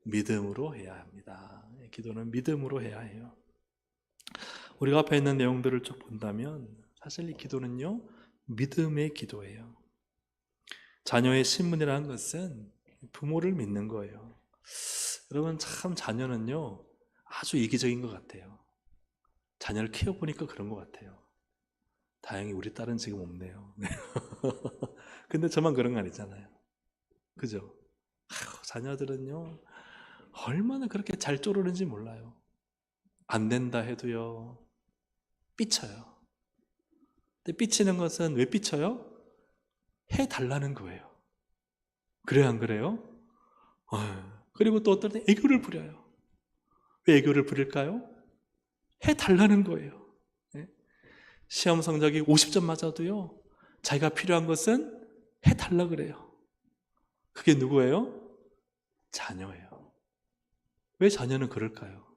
믿음으로 해야 합니다. 기도는 믿음으로 해야 해요. 우리가 앞에 있는 내용들을 쭉 본다면 사실 이 기도는요 믿음의 기도예요. 자녀의 신분이라는 것은 부모를 믿는 거예요. 여러분, 참 자녀는요 아주 이기적인 것 같아요. 자녀를 키워보니까 그런 것 같아요. 다행히 우리 딸은 지금 없네요. 근데 저만 그런 거 아니잖아요. 그죠? 자녀들은요 얼마나 그렇게 잘 쪼르는지 몰라요. 안 된다 해도요 삐쳐요. 근데 삐치는 것은 왜 삐쳐요? 해달라는 거예요. 그래요, 안 그래요? 그리고 또 어떨 때 애교를 부려요. 왜 애교를 부릴까요? 해달라는 거예요. 시험 성적이 50점 맞아도요 자기가 필요한 것은 해달라 그래요. 그게 누구예요? 자녀예요. 왜 자녀는 그럴까요?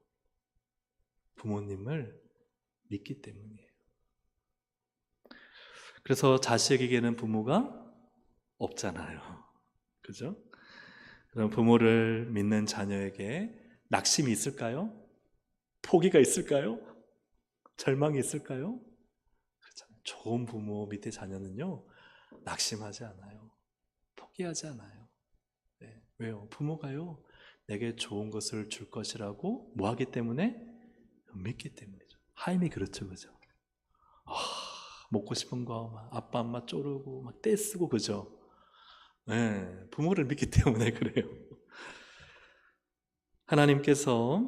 부모님을 믿기 때문이에요. 그래서 자식에게는 부모가 없잖아요. 그죠? 그럼 부모를 믿는 자녀에게 낙심이 있을까요? 포기가 있을까요? 절망이 있을까요? 그렇잖아요. 좋은 부모 밑에 자녀는요 낙심하지 않아요. 포기하지 않아요. 왜요? 부모가요 내게 좋은 것을 줄 것이라고 뭐 하기 때문에? 믿기 때문이죠. 하임이 그렇죠, 그죠? 먹고 싶은 거 막 아빠 엄마 쪼르고 막 떼쓰고, 그죠? 부모를 믿기 때문에 그래요. 하나님께서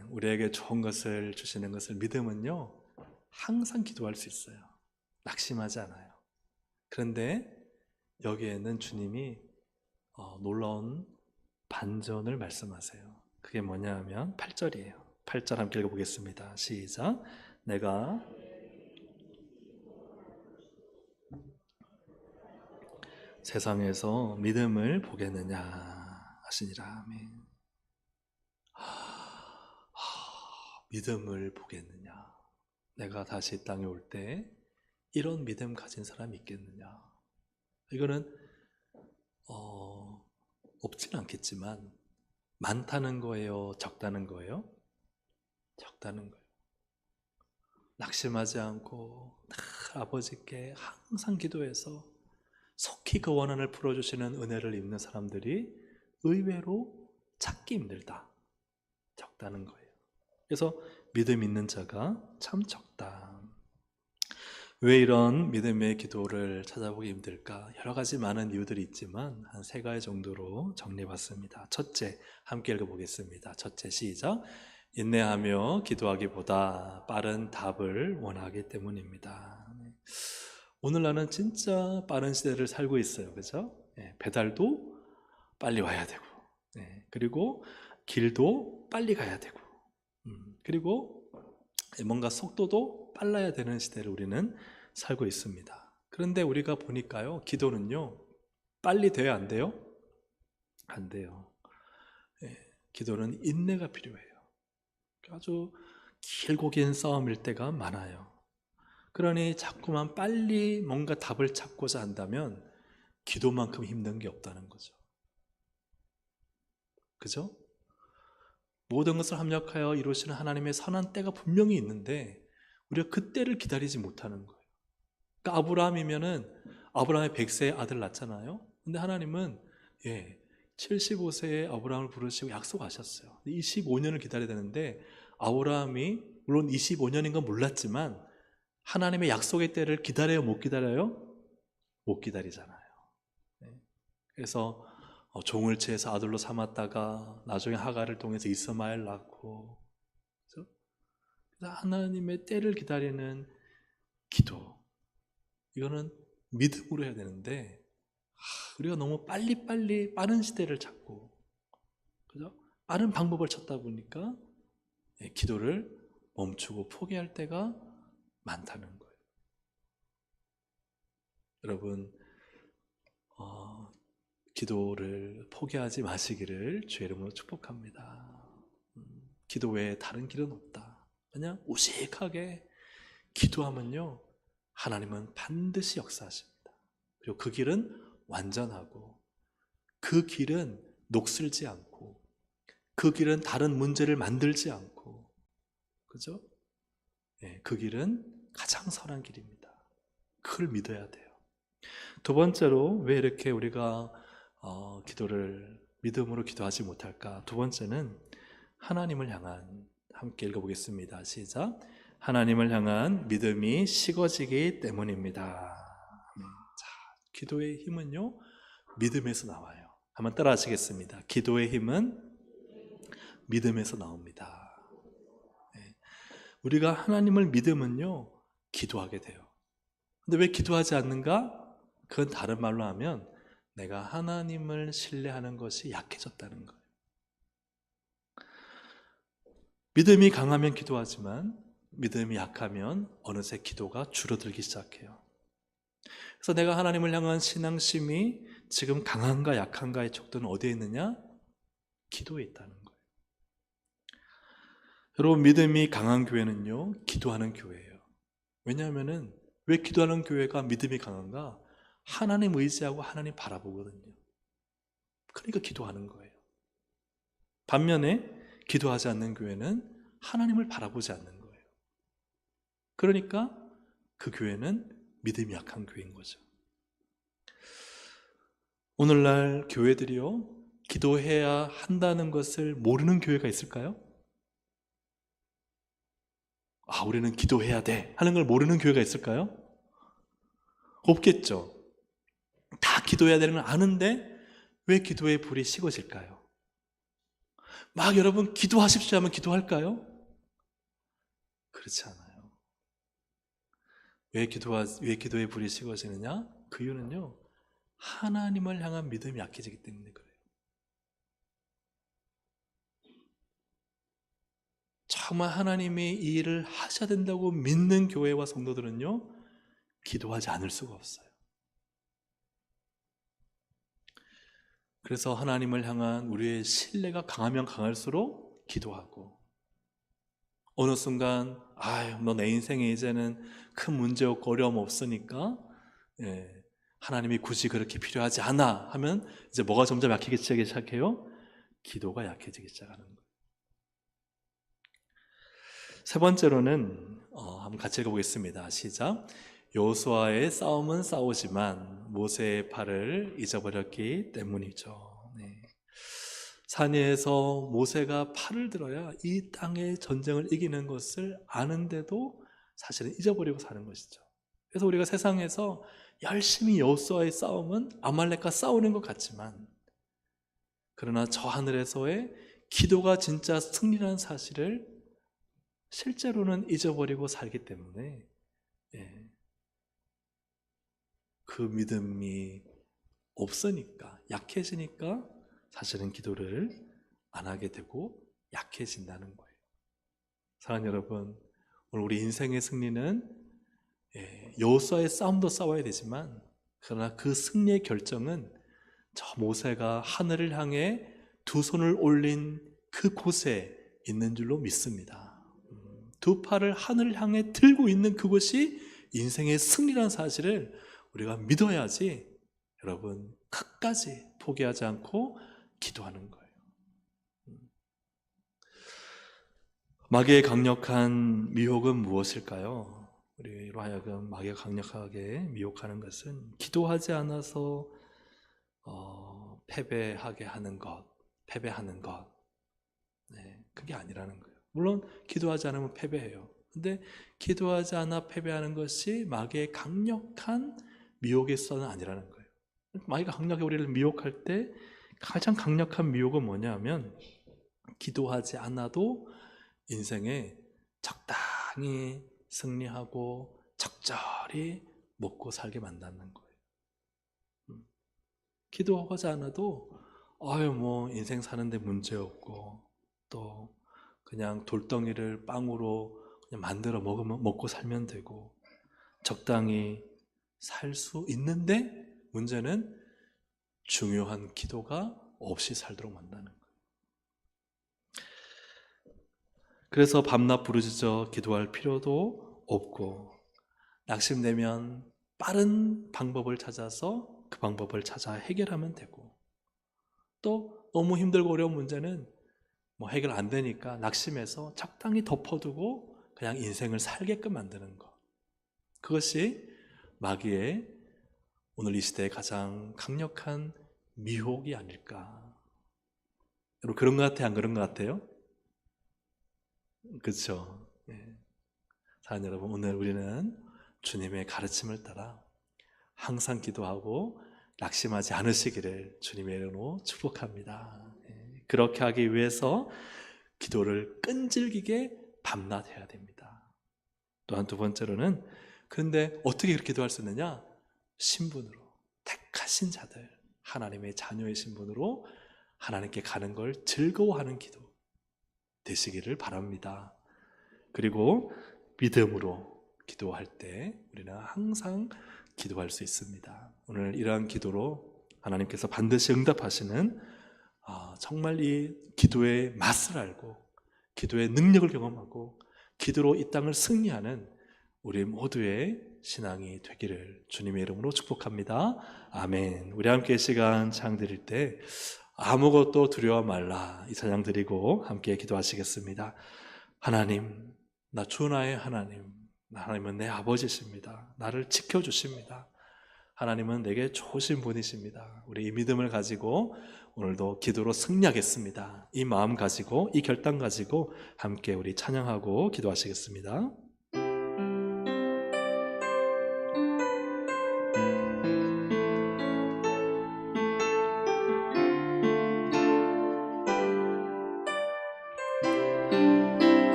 우리에게 좋은 것을 주시는 것을 믿으면요 항상 기도할 수 있어요. 낙심하지 않아요. 그런데 여기에는 주님이 놀라운 반전을 말씀하세요. 그게 뭐냐 하면 8절이에요. 8절 함께 읽어보겠습니다. 시작. 내가 세상에서 믿음을 보겠느냐 하시니라. 아멘. 믿음을 보겠느냐. 내가 다시 이 땅에 올 때 이런 믿음 가진 사람이 있겠느냐. 이거는 없지는 않겠지만 많다는 거예요? 적다는 거예요? 적다는 거예요. 낙심하지 않고 늘 아버지께 항상 기도해서 속히 그 원한을 풀어주시는 은혜를 입는 사람들이 의외로 찾기 힘들다. 적다는 거예요. 그래서 믿음 있는 자가 참 적다. 왜 이런 믿음의 기도를 찾아보기 힘들까? 여러 가지 많은 이유들이 있지만 한 3가지 정도로 정리해봤습니다. 첫째, 함께 읽어보겠습니다. 첫째, 시작. 인내하며 기도하기보다 빠른 답을 원하기 때문입니다. 오늘날은 진짜 빠른 시대를 살고 있어요. 그죠? 배달도 빨리 와야 되고, 그리고 길도 빨리 가야 되고, 그리고 뭔가 속도도 빨라야 되는 시대를 우리는 살고 있습니다. 그런데 우리가 보니까요, 기도는요, 빨리 돼야 안 돼요? 안 돼요. 기도는 인내가 필요해요. 아주 길고 긴 싸움일 때가 많아요. 그러니 자꾸만 빨리 뭔가 답을 찾고자 한다면 기도만큼 힘든 게 없다는 거죠. 그죠? 모든 것을 합력하여 이루시는 하나님의 선한 때가 분명히 있는데 우리가 그 때를 기다리지 못하는 거예요. 그러니까 아브라함이 100세의 아들 낳잖아요. 근데 하나님은 75세의 아브라함을 부르시고 약속하셨어요. 25년을 기다려야 되는데 아브라함이 물론 25년인 건 몰랐지만 하나님의 약속의 때를 기다려요? 못 기다려요? 못 기다리잖아요. 그래서 종을 취해서 아들로 삼았다가 나중에 하갈을 통해서 이스마엘 낳고, 그래서 하나님의 때를 기다리는 기도, 이거는 믿음으로 해야 되는데 우리가 너무 빨리빨리 빠른 시대를 찾고, 그죠? 빠른 방법을 찾다 보니까 기도를 멈추고 포기할 때가 많다는 거예요. 여러분, 기도를 포기하지 마시기를 주의 이름으로 축복합니다. 기도 외에 다른 길은 없다. 그냥 우직하게 기도하면요, 하나님은 반드시 역사하십니다. 그리고 그 길은 완전하고, 그 길은 녹슬지 않고, 그 길은 다른 문제를 만들지 않고, 그죠? 그 길은 가장 선한 길입니다. 그걸 믿어야 돼요. 두 번째로 왜 이렇게 우리가 기도를 믿음으로 기도하지 못할까? 두 번째는 하나님을 향한, 함께 읽어보겠습니다. 시작. 하나님을 향한 믿음이 식어지기 때문입니다. 자, 기도의 힘은요, 믿음에서 나와요. 한번 따라 하시겠습니다. 기도의 힘은 믿음에서 나옵니다. 우리가 하나님을 믿으면요, 기도하게 돼요. 근데 왜 기도하지 않는가? 그건 다른 말로 하면 내가 하나님을 신뢰하는 것이 약해졌다는 거예요. 믿음이 강하면 기도하지만 믿음이 약하면 어느새 기도가 줄어들기 시작해요. 그래서 내가 하나님을 향한 신앙심이 지금 강한가 약한가의 척도는 어디에 있느냐? 기도에 있다는 거예요. 여러분, 믿음이 강한 교회는요, 기도하는 교회예요. 왜냐하면 왜 기도하는 교회가 믿음이 강한가? 하나님 의지하고 하나님 바라보거든요. 그러니까 기도하는 거예요. 반면에 기도하지 않는 교회는 하나님을 바라보지 않는 거예요. 그러니까 그 교회는 믿음이 약한 교회인 거죠. 오늘날 교회들이요, 기도해야 한다는 것을 모르는 교회가 있을까요? 우리는 기도해야 돼 하는 걸 모르는 교회가 있을까요? 없겠죠. 다 기도해야 되는 걸 아는데 왜 기도의 불이 식어질까요? 막 여러분 기도하십시오 하면 기도할까요? 그렇지 않아요. 왜 기도의 불이 식어지느냐? 그 이유는요, 하나님을 향한 믿음이 약해지기 때문에 그래요. 정말 하나님이 이 일을 하셔야 된다고 믿는 교회와 성도들은요, 기도하지 않을 수가 없어요. 그래서 하나님을 향한 우리의 신뢰가 강하면 강할수록 기도하고, 어느 순간 너 내 인생에 이제는 큰 문제 없고 어려움 없으니까 하나님이 굳이 그렇게 필요하지 않아 하면 이제 뭐가 점점 약해지기 시작해요? 기도가 약해지기 시작하는 거예요. 세 번째로는 한번 같이 읽어보겠습니다. 시작. 여호수아의 싸움은 싸우지만 모세의 팔을 잊어버렸기 때문이죠. 산 위에서 모세가 팔을 들어야 이 땅의 전쟁을 이기는 것을 아는데도 사실은 잊어버리고 사는 것이죠. 그래서 우리가 세상에서 열심히 여호수아의 싸움은 아말렉과 싸우는 것 같지만, 그러나 저 하늘에서의 기도가 진짜 승리라는 사실을 실제로는 잊어버리고 살기 때문에 그 믿음이 없으니까, 약해지니까 사실은 기도를 안 하게 되고 약해진다는 거예요. 사랑하는 여러분, 오늘 우리 인생의 승리는 여호수아의 싸움도 싸워야 되지만, 그러나 그 승리의 결정은 저 모세가 하늘을 향해 두 손을 올린 그곳에 있는 줄로 믿습니다. 두 팔을 하늘을 향해 들고 있는 그것이 인생의 승리라는 사실을 우리가 믿어야지 여러분 끝까지 포기하지 않고 기도하는 거예요. 마귀의 강력한 미혹은 무엇일까요? 우리로 하여금 마귀가 강력하게 미혹하는 것은 기도하지 않아서 패배하는 것, 그게 아니라는 거예요. 물론 기도하지 않으면 패배해요. 근데 기도하지 않아 패배하는 것이 마귀의 강력한 미혹에서는 아니라는 거예요. 마귀가 강력하게 우리를 미혹할 때 가장 강력한 미혹은 뭐냐면, 기도하지 않아도 인생에 적당히 승리하고 적절히 먹고 살게 만드는 거예요. 기도하지 않아도 인생 사는데 문제 없고, 또 그냥 돌덩이를 빵으로 그냥 만들어 먹고 살면 되고, 적당히 살 수 있는데, 문제는 중요한 기도가 없이 살도록 만드는 거예요. 그래서 밤낮 부르짖어 기도할 필요도 없고, 낙심되면 빠른 방법을 찾아서 그 방법을 찾아 해결하면 되고, 또 너무 힘들고 어려운 문제는 해결 안 되니까 낙심해서 적당히 덮어두고 그냥 인생을 살게끔 만드는 것, 그것이 마귀의 오늘 이 시대의 가장 강력한 미혹이 아닐까. 여러분, 그런 것 같아요? 안 그런 것 같아요? 그렇죠? 사랑하는 여러분, 오늘 우리는 주님의 가르침을 따라 항상 기도하고 낙심하지 않으시기를 주님의 이름으로 축복합니다. 그렇게 하기 위해서 기도를 끈질기게 밤낮 해야 됩니다. 또한 두 번째로는, 그런데 어떻게 그렇게 기도할 수 있느냐? 신분으로, 택하신 자들, 하나님의 자녀의 신분으로 하나님께 가는 걸 즐거워하는 기도 되시기를 바랍니다. 그리고 믿음으로 기도할 때 우리는 항상 기도할 수 있습니다. 오늘 이러한 기도로 하나님께서 반드시 응답하시는, 정말 이 기도의 맛을 알고 기도의 능력을 경험하고 기도로 이 땅을 승리하는 우리 모두의 신앙이 되기를 주님의 이름으로 축복합니다. 아멘. 우리 함께 시간 찬양 드릴 때 아무것도 두려워 말라 이 찬양 드리고 함께 기도하시겠습니다. 하나님, 나 주나의 하나님, 하나님은 내 아버지십니다. 나를 지켜주십니다. 하나님은 내게 좋으신 분이십니다. 우리 이 믿음을 가지고 오늘도 기도로 승리하겠습니다. 이 마음 가지고, 이 결단 가지고 함께 우리 찬양하고 기도하시겠습니다.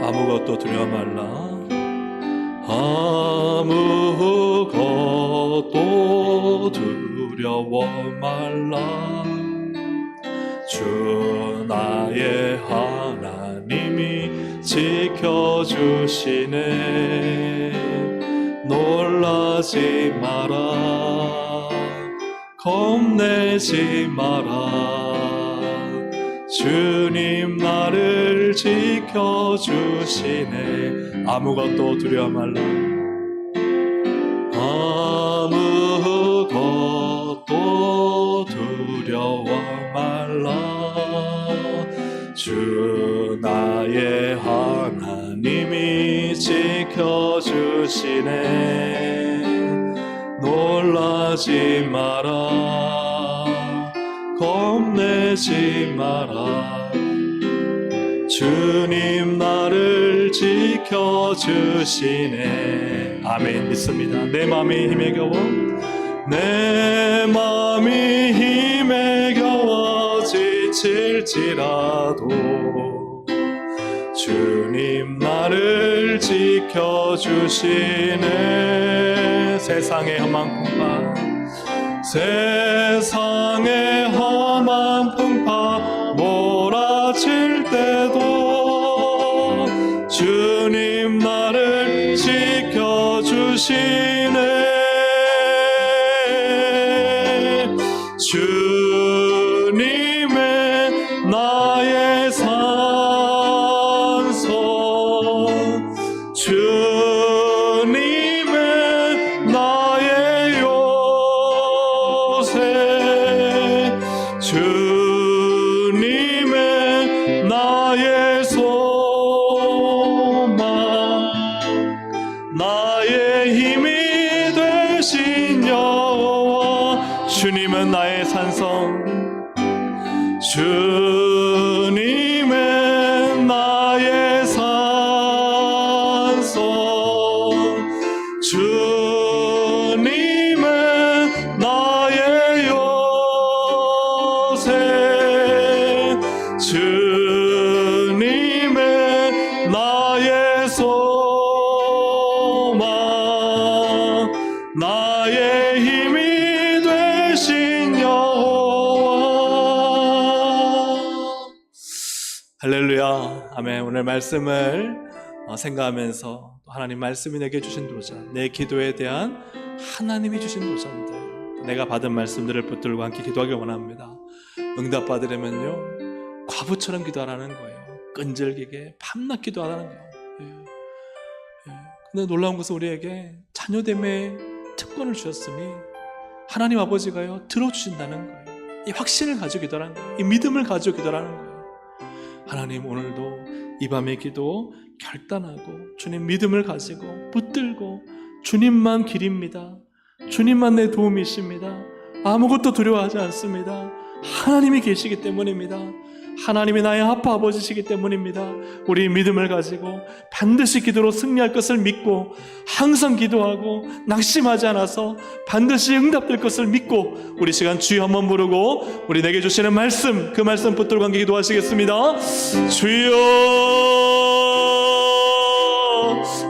아무것도 두려워 말라. 아무것도 두려워 말라. 주 나의 하나님이 지켜주시네. 놀라지 마라, 겁내지 마라. 주님 나를 지켜주시네. 아무것도 두려워 말라. 아무것도 두려워 말라. 주 나의 하나님이 지켜주시네. 놀라지 마라, 겁내지 마라. 주님 나를 지켜주시네. 아멘. 믿습니다. 내 마음이 힘에 겨워, 내 마음이 힘에 겨워 지칠지라도 주님 나를 지켜주시네. 세상의 험한 풍파, 세상의 험한 풍파 몰아칠 때도 주님 나를 지켜주시네. 주님의 나의 산소, 주님의 나의 요새, 주님의 나의 소망, 나의 힘이 되신 여호와. 주님은 나의 산성, 주님의 나의 산성, 주님의 나의 요새, 주님의 나의 소망, 나의 힘이 되신 여호와. 할렐루야. 아멘. 오늘 말씀을 생각하면서 하나님 말씀이 내게 주신 도자, 내 기도에 대한 하나님이 주신 도자인데 내가 받은 말씀들을 붙들고 함께 기도하길 원합니다. 응답 받으려면요, 과부처럼 기도하라는 거예요. 끈질기게 밤낮 기도하라는 거예요. 근데 놀라운 것은 우리에게 자녀됨의 특권을 주셨으니 하나님 아버지가요 들어주신다는 거예요. 이 확신을 가지고 기도하라는 거예요. 이 믿음을 가지고 기도하라는 거예요. 하나님, 오늘도 이 밤의 기도 결단하고 주님 믿음을 가지고 붙들고 주님만 길입니다, 주님만 내 도움이십니다, 아무것도 두려워하지 않습니다, 하나님이 계시기 때문입니다, 하나님이 나의 아빠 아버지시기 때문입니다. 우리 믿음을 가지고 반드시 기도로 승리할 것을 믿고 항상 기도하고 낙심하지 않아서 반드시 응답될 것을 믿고 우리 시간 주여 한번 부르고 우리 내게 주시는 말씀, 그 말씀 붙들고 함께 기도하시겠습니다. 주여.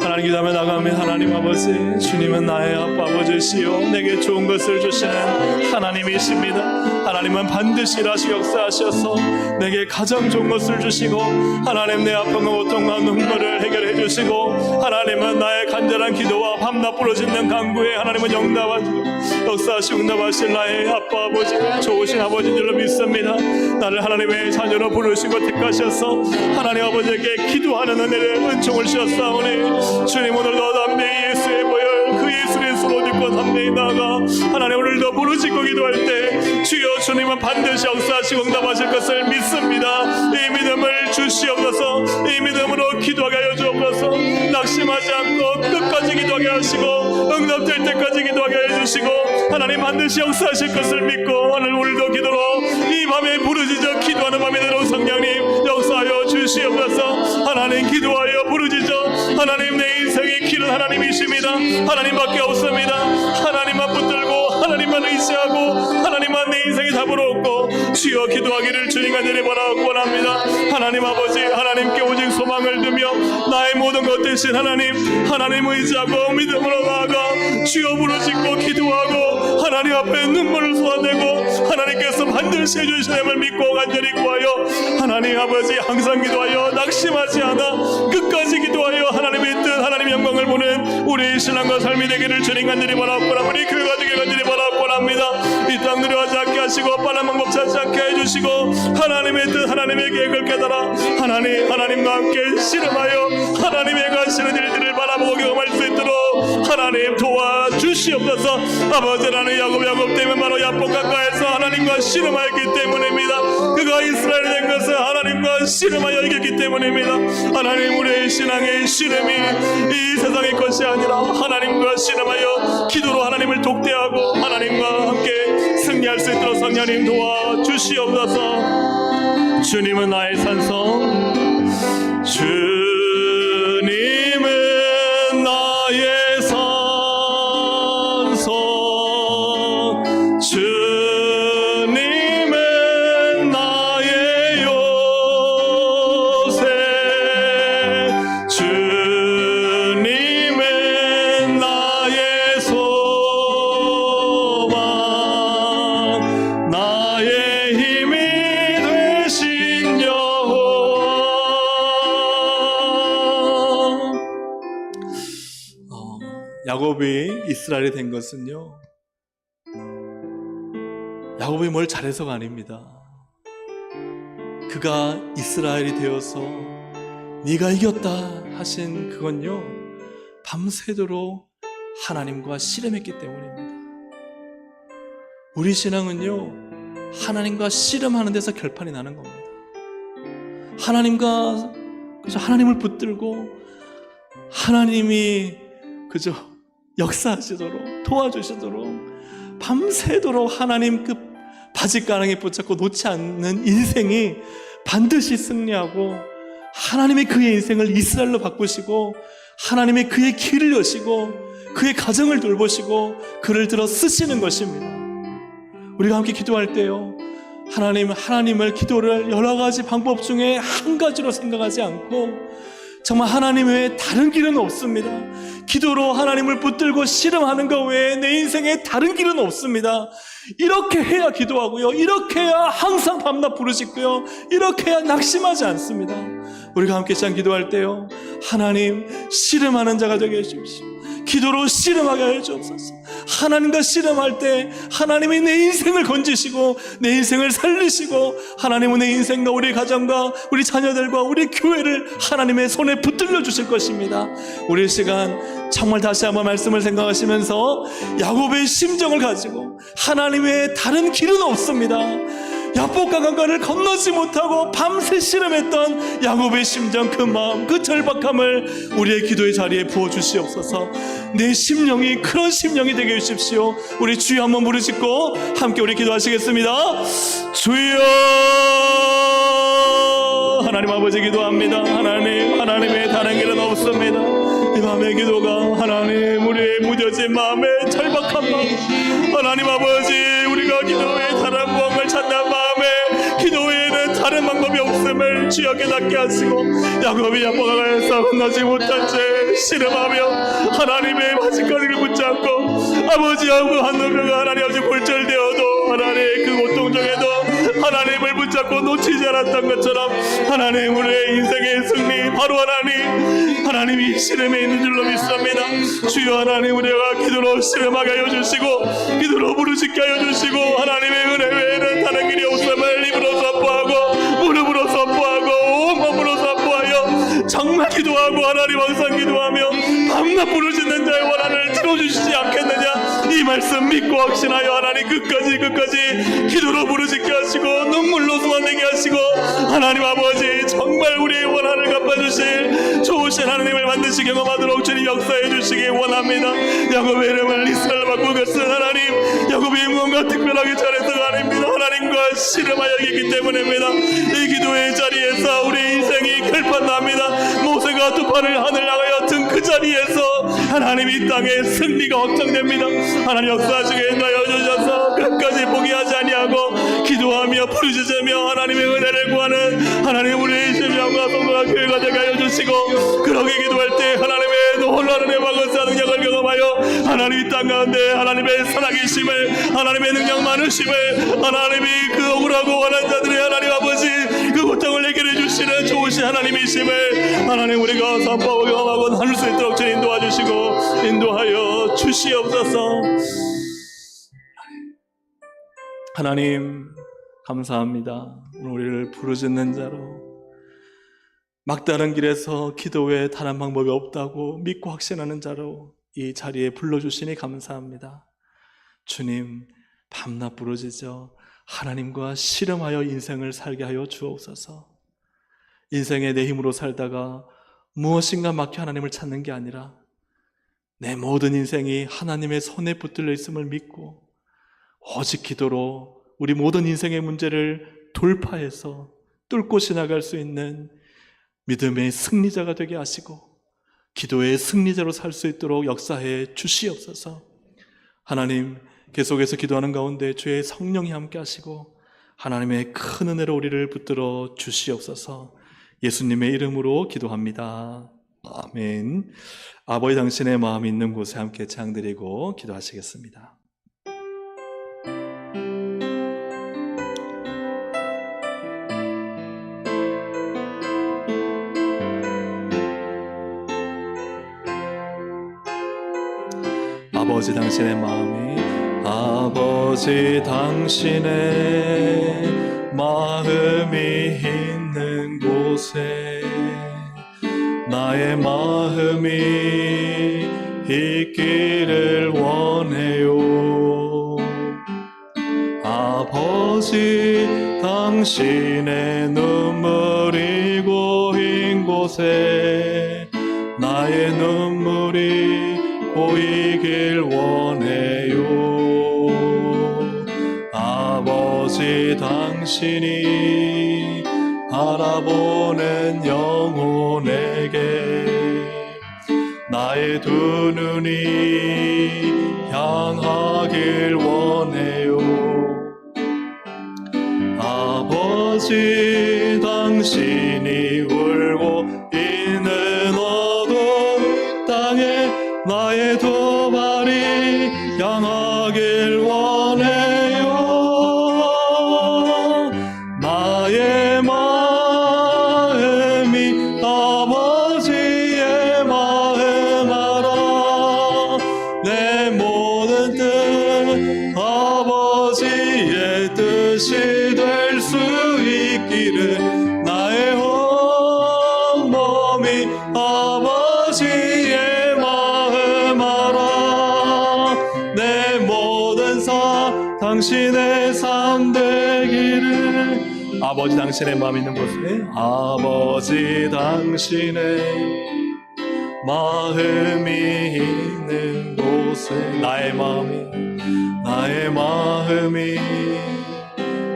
하나님 기도하며 나가면, 하나님 아버지, 주님은 나의 아빠 아버지시요 내게 좋은 것을 주시는 하나님이십니다. 하나님은 반드시 일하시 역사하셔서 내게 가장 좋은 것을 주시고, 하나님 내 아픔과 고통과 눈물을 해결해 주시고, 하나님은 나의 간절한 기도와 밤낮 부르짖는 간구에 하나님은 응답하시고 역사하시고 응답하실 나의 아빠 아버지, 좋으신 아버지인 줄로 믿습니다. 나를 하나님의 자녀로 부르시고 택하셔서 하나님 아버지에게 기도하는 은혜를 은총을 주셨사오니, 주님 오늘도 담대히 예수의 보혈, 그 예수의 수로 듣고 담대히 나아가 하나님 오늘도 부르짖고 기도할 때 주여 주님은 반드시 역사하시고 응답하실 것을 믿습니다. 이 믿음을 주시옵소서. 이 믿음으로 기도하게 하여 주옵소서. 낙심하지 않고 끝까지 기도하게 하시고 응답될 때까지 기도하게 해 주시고 하나님 반드시 역사하실 것을 믿고 오늘도 기도로 이 밤에 부르짖어 기도하는 밤이 되도록 성령님 역사하여 주시옵소서. 하나님 기도하여 부르짖어 하나님 내 인생의 길은 하나님이십니다. 하나님밖에 없습니다. 하나님만 붙들고 하나님만 의지하고 하나님만 내 인생의 답을 얻고 주여 기도하기를 주님 간절히 원합니다. 하나님 아버지, 하나님께 오직 소망을 두며 나의 모든 것 대신 하나님 의지하고 믿음으로 나아가 주여 부르짖고 기도하고 하나님 앞에 눈물을 쏟아내고 하나님께서 반드시 해주시는 을 믿고 간절히 구하여 하나님 하나님 아버지 항상 기도하여 낙심하지 않아 끝까지 기도하여 하나님의 뜻 하나님의 영광을 보는 우리 신앙과 삶이 되기를 주님 간절히 바라옵고나 우리 교회 가족이 간절히 바라옵고나합니다. 이 땅 두려워하지 않게 하시고 빠른 방법 찾지 않게 해주시고 하나님의 뜻 하나님의 계획을 깨달아 하나님과 함께 씨름하여 하나님의 가시는 일들을 바라보고 경험할 수 있도록 하나님 도와주시옵소서. 아버지 하나님 야곱 때문에 바로 야복 가까이에서 하나님과 씨름하였기 때문입니다. 그가 이스라엘이 된 것은 하나님과 씨름하여 이겼기 때문입니다. 하나님 우리의 신앙의 씨름이 이 세상의 것이 아니라 하나님과 씨름하여 기도로 하나님을 독대하고 하나님과 함께 승리할 수 있도록 성령님 도와주시옵소서. 주님은 나의 산성 주님은 나의 산성 주님은 나의 요새 주님은 나의 소망 나의 힘이 되신 여호와. 야곱이 이스라엘이 된 것은요 야곱이 뭘 잘해서가 아닙니다. 그가 이스라엘이 되어서 네가 이겼다 하신 그건요 밤새도록 하나님과 씨름했기 때문입니다. 우리 신앙은요 하나님과 씨름하는 데서 결판이 나는 겁니다. 하나님을 붙들고 하나님이 그저 역사하시도록 도와주시도록 밤새도록 하나님 그 바짓가랑에 붙잡고 놓지 않는 인생이 반드시 승리하고 하나님의 그의 인생을 이스라엘로 바꾸시고 하나님의 그의 길을 여시고 그의 가정을 돌보시고 그를 들어 쓰시는 것입니다. 우리가 함께 기도할 때요 하나님을 기도를 여러 가지 방법 중에 한 가지로 생각하지 않고 정말 하나님 외에 다른 길은 없습니다. 기도로 하나님을 붙들고 씨름하는 것 외에 내 인생에 다른 길은 없습니다. 이렇게 해야 기도하고요 이렇게 해야 항상 밤낮 부르짖고요 이렇게 해야 낙심하지 않습니다. 우리가 함께 참 기도할 때요 하나님 씨름하는 자가 되게 해주십시오. 기도로 씨름하게 해주옵소서. 하나님과 씨름할 때 하나님이 내 인생을 건지시고 내 인생을 살리시고 하나님은 내 인생과 우리 가정과 우리 자녀들과 우리 교회를 하나님의 손에 붙들려 주실 것입니다. 우리 시간 정말 다시 한번 말씀을 생각하시면서 야곱의 심정을 가지고 하나님 외에 다른 길은 없습니다. 야복과 강가를 건너지 못하고 밤새 씨름했던 야곱의 심정 그 마음 그 절박함을 우리의 기도의 자리에 부어주시옵소서. 내 심령이 그런 심령이 되게 해주십시오. 우리 주여 한번 부르짖고 함께 우리 기도하시겠습니다. 주여 하나님 아버지 기도합니다. 하나님의 다른 길은 없습니다. 이 밤의 기도가 하나님 우리의 무뎌진 마음의 절박한 마음 하나님 아버지 우리가 기도에 다른 무언가를 찾는 마음에 기도에는 다른 방법이 없음을 주여 깨닫게 하시고 야곱이 야복강가에서 건너지 못한 채 씨름하며 하나님의 바짓가랑이를 붙잡고 아버지하고 한놈뼈가 하나님 아버지 골절되어도 하나님의 그 고통 중에도 하나님을 붙잡고 놓치지 않았던 것처럼 하나님 우리의 인생의 승리 바로 하나님이 씨름에 있는 줄로 믿습니다. 주여 하나님 우리가 기도로 씨름하게 하여 주시고 기도로 부르짖게 하여 주시고 하나님의 은혜 외에는 다른 길이 없음을 입으로 선포하고 무릎으로 선포하고 온몸으로 선포하여 정말 기도하고 하나님 항상 기도하며 밤낮 부르짖는 자의 원한을 들어주시지 않겠느냐 이 말씀 믿고 확신하여 하나님 끝까지 기도로 부르짖게 하시고 눈물로 소환되게 하시고 하나님 아버지 정말 우리의 원한을 갚아주실 좋으신 하나님을 반드시 경험하도록 주님 역사해 주시기 원합니다. 야곱의 이름을 이스라엘로 바꾼 것은 하나님 야곱이 무언가 특별하게 잘해서가 아닙니다. 하나님과 씨름하여 이기 때문입니다. 이 기도의 자리에서 우리 인생이 결판납니다. 모세가 두 팔을 하늘 향하여 든 그 자리에서 하나님 이 땅에 승리가 확정됩니다. 하나님 역사하시게 하여 주셔서 끝까지 포기하지 아니하고 기도하며 부르짖으며 하나님의 은혜를 구하는 하나님 우리의 심령과 성도가 교회가 되게 하여 주시고 그러게 기도할 때 하나님의 놀라운 해방과 능력을 경험하여 하나님 이 땅 가운데 하나님의 살아계심을 하나님의 능력 많으심을 하나님이 그 억울하고 원한 자들의 하나님 아버지 그 고통을 살아계신 하나님이심을 하나님 우리가 선포하고 경험하고 나눌 수 있도록 주님 도와주시고 인도하여 주시옵소서. 하나님 감사합니다. 우리를 부르짖는 자로 막다른 길에서 기도 외에 다른 방법이 없다고 믿고 확신하는 자로 이 자리에 불러주시니 감사합니다. 주님 밤낮 부르짖어 하나님과 씨름하여 인생을 살게 하여 주옵소서. 인생에 내 힘으로 살다가 무엇인가 막혀 하나님을 찾는 게 아니라 내 모든 인생이 하나님의 손에 붙들려 있음을 믿고 오직 기도로 우리 모든 인생의 문제를 돌파해서 뚫고 지나갈 수 있는 믿음의 승리자가 되게 하시고 기도의 승리자로 살 수 있도록 역사해 주시옵소서. 하나님 계속해서 기도하는 가운데 주의 성령이 함께 하시고 하나님의 큰 은혜로 우리를 붙들어 주시옵소서. 예수님의 이름으로 기도합니다. 아멘. 아버지 당신의 마음이 있는 곳에 함께 찬양드리고 기도하시겠습니다. 아버지 당신의 마음이 아버지 당신의 마음이 있는 곳에 나의 마음이 있기를 원해요. 아버지 당신의 눈물이 고인 곳에 나의 눈물이 보이길 원해요. 아버지 당신이 바라보는 영혼에게 나의 두 눈이 향하길 원해요. 아버지 당신이 울고 있는 어두운 땅에 나의 두 발이 향하길 원해요. 나의 마음이 아버지의 마음 알아. 내 모든 뜻 아버지의 뜻이 될 수 있기를 나의 온 몸이 아버지의 당신의 삶 되기를. 아버지 당신의 마음 있는 곳에 아버지 당신의 마음이 있는 곳에 나의 마음이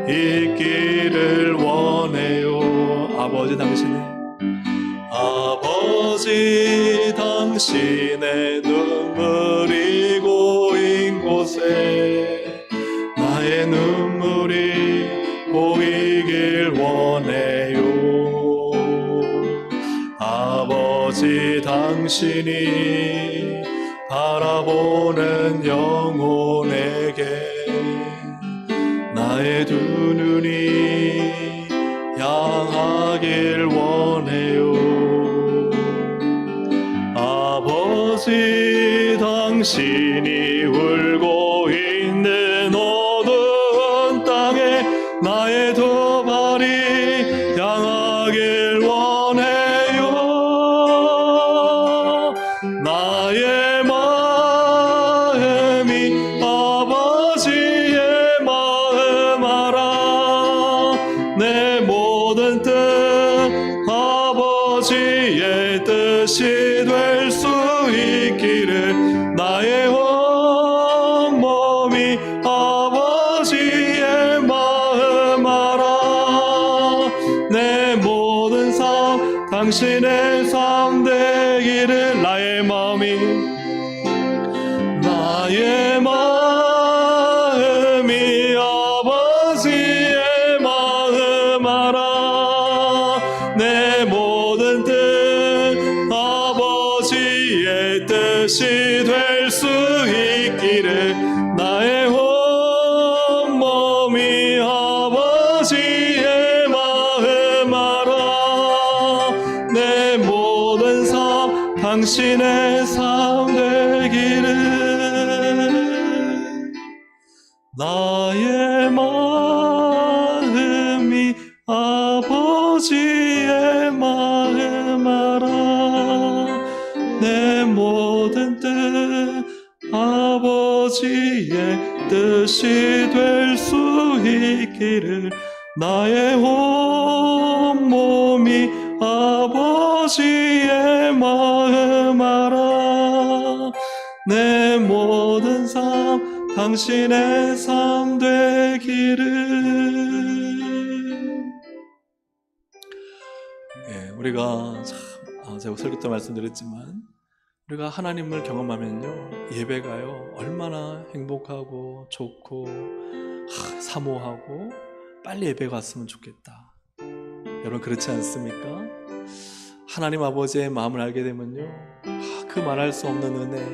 있기를 원해요. 아버지 당신의 눈물이 고인 곳에 나의 눈물이 보이길 원해요. 아버지 당신이 바라보는 영혼에게 나의 두 눈이 향하길 원해요. 아버지 당신이 울고 있는 어두운 땅에 나의 두 발이 향하길 원해요. 나의 마음이 아버지의 마음 알아. 내 모든 뜻 아버지의 뜻이 될 수 있기를 나의 온 몸이 아버지의 마음 알아. 내 모든 삶 당신의 삶 되기를 나의 마음이 아버지의 마음 알아. 내 모든 뜻 아버지의 뜻이 될 수 있기를 나의 온 몸이 아버지의 마음 알아. 당신의 삶 되기를. 나의 마음이 아버지의 마음 알아. 내 모든 뜻 아버지의 뜻이 될 수 있기를. 나의 온 몸이 아버지의 마음 알아. 내 모든 삶 당신의 삶 되기를. 우리가 참, 제가 설교 때 말씀드렸지만 우리가 하나님을 경험하면요, 예배가요 얼마나 행복하고 좋고 사모하고 빨리 예배가 왔으면 좋겠다. 여러분 그렇지 않습니까? 하나님 아버지의 마음을 알게 되면요, 그 말할 수 없는 은혜,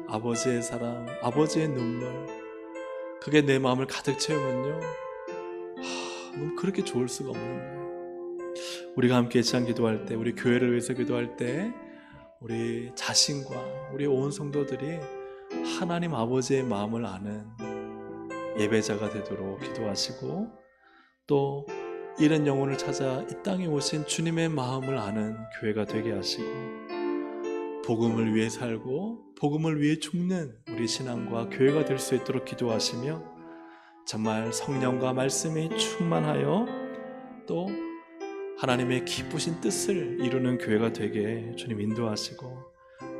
아버지의 사랑, 아버지의 눈물, 그게 내 마음을 가득 채우면요, 너무 그렇게 좋을 수가 없는 거예요. 우리가 함께 예찬 기도할 때, 우리 교회를 위해서 기도할 때 우리 자신과 우리 온 성도들이 하나님 아버지의 마음을 아는 예배자가 되도록 기도하시고, 또 잃은 영혼을 찾아 이 땅에 오신 주님의 마음을 아는 교회가 되게 하시고, 복음을 위해 살고 복음을 위해 죽는 우리 신앙과 교회가 될 수 있도록 기도하시며, 정말 성령과 말씀이 충만하여 또 하나님의 기쁘신 뜻을 이루는 교회가 되게 주님 인도하시고,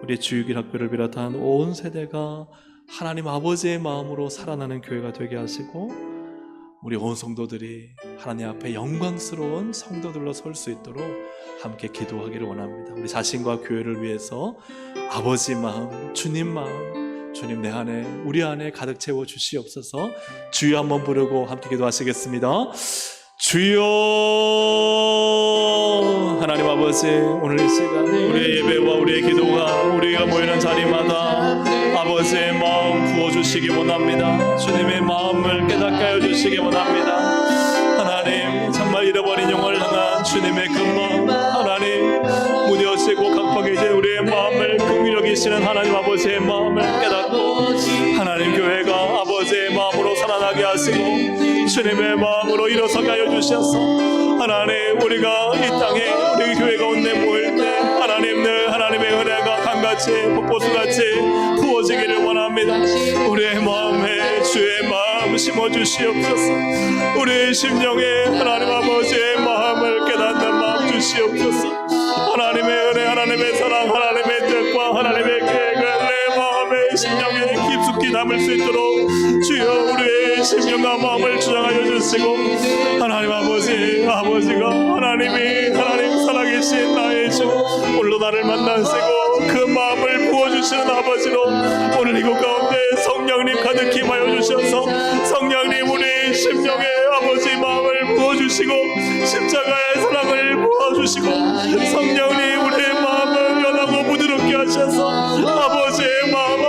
우리 주일학교를 비롯한 온 세대가 하나님 아버지의 마음으로 살아나는 교회가 되게 하시고, 우리 온 성도들이 하나님 앞에 영광스러운 성도들로 설 수 있도록 함께 기도하기를 원합니다. 우리 자신과 교회를 위해서 아버지 마음, 주님 마음, 주님 내 안에, 우리 안에 가득 채워 주시옵소서. 주여 한번 부르고 함께 기도하시겠습니다. 주여. 하나님 아버지, 오늘 이 시간 우리의 예배와 우리의 기도가 우리가 모이는 자리마다 아버지의 마음 부어주시기 원합니다. 주님의 마음을 깨닫게 하여 주시기 원합니다. 하나님, 정말 잃어버린 영혼을 향한 주님의 그 마음, 하나님 무뎌지고 각박해진 우리의 마음을 긍휼히 여기시는 하나님 아버지의 마음을 깨닫고, 하나님 교회가 아버지의 마음으로 살아나게 하시고 주님의 마음으로 일어서게 하여 주셔서, 하나님 우리가 이 땅에 우리 교회 가운데 모일 때 하나님 늘 하나님의 은혜가 강같이 폭포수같이 부어지기를 원합니다. 우리의 마음에 주의 마음 심어주시옵소서. 우리의 심령에 하나님 아버지의 마음을 깨닫는 마음 주시옵소서. 하나님의 은혜, 하나님의 사랑, 하나님의 뜻과 하나님의 계획을 내 마음의 심령에 깊숙이 담을 수 있도록 주여 우리의 심령과 마음을 주장하여 주시고, 하나님 아버지가 하나님 살아계신 나의 주, 오늘도 나를 만나시고 그 마음을 부어주시는 아버지로 오늘 이곳 가운데 성령님 가득히 임하여 주셔서, 성령님 우리 심령에 아버지 마음을 부어주시고 십자가의 사랑을 부어주시고, 성령님 우리의 마음을 연하고 부드럽게 하셔서 아버지의 마음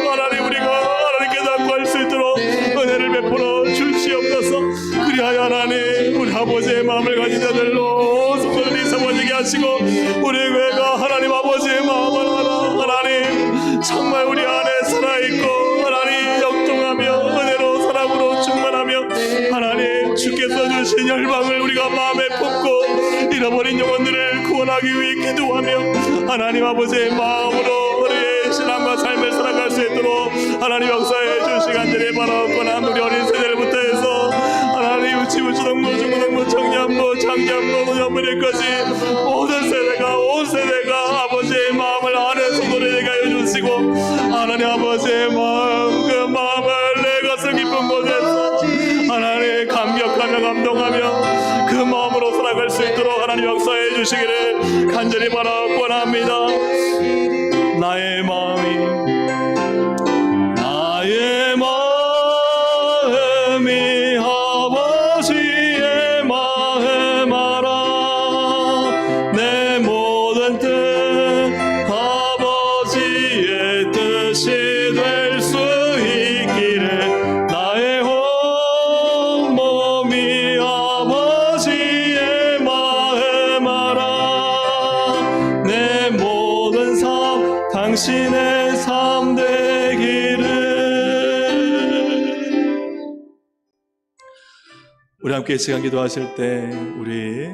하나님 우리가 하나님 깨닫고 할 수 있도록 은혜를 베풀어 주시옵소서. 그리하여 하나님 우리 아버지의 마음을 가진 자들로 성도들이 세워지게 하시고, 우리 교회가 하나님 아버지의 마음을 알아 하나님 정말 우리 안에 살아있고 하나님 역동하며 은혜로 사랑으로 충만하며, 하나님 주께서 주신 열방을 우리가 마음에 품고 잃어버린 영혼들을 구원하기 위해 기도하며, 하나님 아버지의 마음으로 우리의 신앙과 삶을 살아갈 수 있도록 하나님 역사해 주시기 간절히 바라옵고나, 우리 어린 세대를부터 해서 하나님 유치부, 초등부, 중고등부, 청년부, 장년부, 노년부까지 모든 세대가 온 세대가 아버지의 마음을 아는 성도를 되게 하여 주시고, 하나님 아버지의 마음, 그 마음을 내 가슴 깊은 곳에서 하나님 감격하며 감동하며 그 마음으로 살아갈 수 있도록 하나님 역사해 주시기를 간절히 바라옵고나 합니다. 나의 마음이 아버지의 마음 알아. 내 모든 뜻 아버지의 뜻이 될 수 있기를. 나의 온 몸이 아버지의 마음 알아. 내 모든 당신의 삶 되기를. 우리 함께 시간 기도하실 때 우리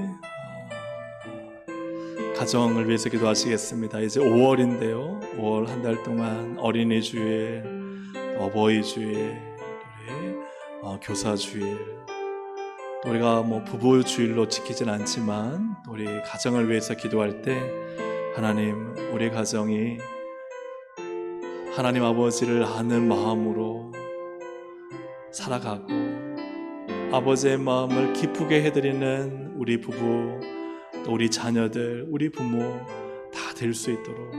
가정을 위해서 기도하시겠습니다. 이제 5월인데요. 5월 한 달 동안 어린이 주일, 어버이 주일, 우리 교사 주일, 또 우리가 부부 주일로 지키진 않지만 우리 가정을 위해서 기도할 때 하나님, 우리 가정이 하나님 아버지를 아는 마음으로 살아가고 아버지의 마음을 기쁘게 해드리는 우리 부부, 또 우리 자녀들, 우리 부모 다 될 수 있도록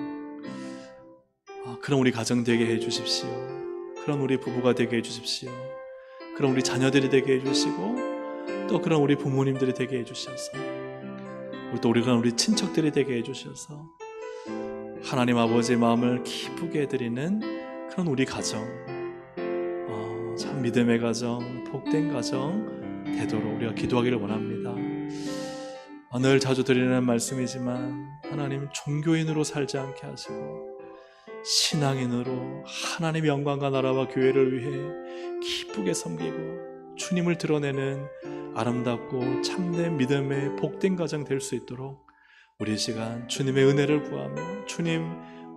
그런 우리 가정 되게 해주십시오. 그런 우리 부부가 되게 해주십시오. 그런 우리 자녀들이 되게 해주시고 또 그런 우리 부모님들이 되게 해주셔서 또 우리 친척들이 되게 해주셔서 하나님 아버지의 마음을 기쁘게 해드리는 그런 우리 가정, 참 믿음의 가정, 복된 가정 되도록 우리가 기도하기를 원합니다. 늘 자주 드리는 말씀이지만 하나님, 종교인으로 살지 않게 하시고 신앙인으로 하나님의 영광과 나라와 교회를 위해 기쁘게 섬기고 주님을 드러내는 아름답고 참된 믿음의 복된 가정 될 수 있도록 우리 시간 주님의 은혜를 구하며 주님,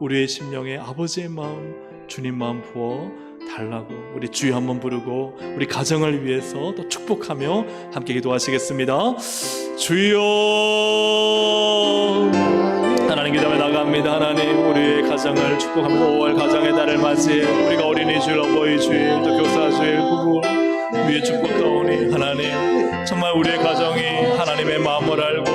우리의 심령에 아버지의 마음, 주님 마음 부어 달라고 우리 주여 한번 부르고 우리 가정을 위해서 또 축복하며 함께 기도하시겠습니다. 주여. 하나님 기도에 나갑니다. 하나님, 우리의 가정을 축복합니다. 5월 가정의 달을 맞이해 우리가 어린이 주일, 어버이 주일, 또 교사 주일, 부부 위에 축복하오니 하나님, 정말 우리의 가정이 하나님의 마음을 알고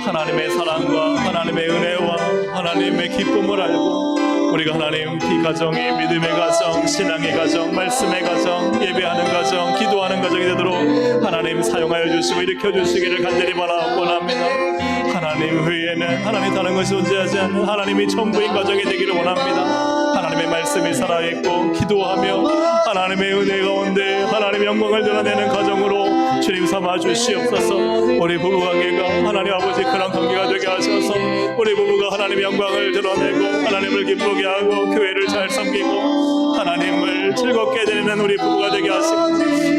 하나님의 사랑과 하나님의 은혜와 하나님의 기쁨을 알고 우리가 하나님, 이 가정이 믿음의 가정, 신앙의 가정, 말씀의 가정, 예배하는 가정, 기도하는 가정이 되도록 하나님 사용하여 주시고 일으켜 주시기를 간절히 원합니다. 하나님 외에는 하나님 다른 것이 존재하지 않는 하나님이 전부인 가정이 되기를 원합니다. 하나님의 말씀이 살아있고 기도하며 하나님의 은혜 가운데 하나님의 영광을 드러내는 가정으로 주님 삼아 주시옵소서. 우리 부부관계가 하나님 아버지 그런 관계가 되게 하셔서 우리 부부가 하나님의 영광을 드러내고 하나님을 기쁘게 하고 교회를 잘 섬기고 하나님을 즐겁게 드리는 우리 부부가 되게 하시고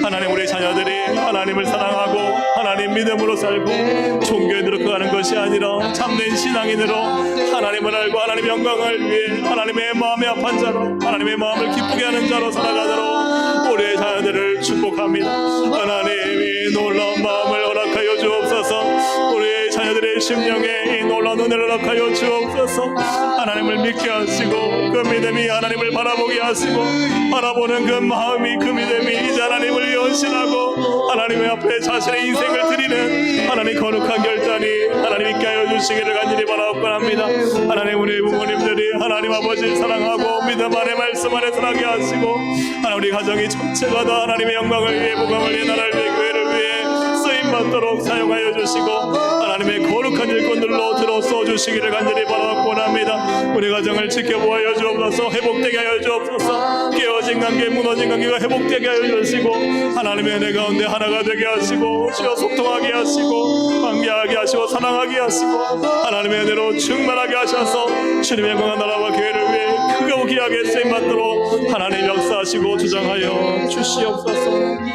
하나님, 우리 자녀들이 하나님을 사랑하고 하나님 믿음으로 살고 종교에 들어가는 것이 아니라 참된 신앙인으로 하나님을 알고 하나님의 영광을 위해 하나님의 마음의 합한 자로 하나님의 마음을 기쁘게 하는 자로 살아가도록 우리의 자녀들을 축복합니다. 하나님이 놀라운 마음을 허락하여 주옵소서. 우리의 자녀들의 심령에 이 놀라운 은혜를 허락하여 주옵소서. 하나님을 믿게 하시고 그 믿음이 하나님을 바라보게 하시고 바라보는 그 마음이, 그 믿음이 이제 하나님을 헌신하고 하나님의 앞에 자신의 인생을 드리는 하나님 거룩한 결단이 하나님 있게 하여 주시기를 간절히 바라옵고합니다. 하나님, 우리 부모님들이 하나님 아버지를 사랑하고 믿음 안에 말씀 안에 살아게 하시고 하나님, 우리 가정이 전체가 다 하나님의 영광을 위해, 복음을 위해, 나라를 위해, 교회를 위해 쓰임받도록 사용하여 주시고 하나님의 거룩한 일꾼들로 들어 써주시기를 간절히 바라옵고합니다. 우리 가정을 지켜보아 주옵소서. 회복되게 하여 주옵소서. 깨어진 관계, 무너진 관계가 회복되게 하여 주시고 하나님의 은혜 가운데 하나가 되게 하시고 주여 소통하게 하시고 관계하게 하시고 사랑하게 하시고 하나님의 은혜로 충만하게 하셔서 주님의 영광한 나라와 교회를 위해 크고 귀하게 쓰임받도록 하나님 역사하시고 주장하여 주시옵소서.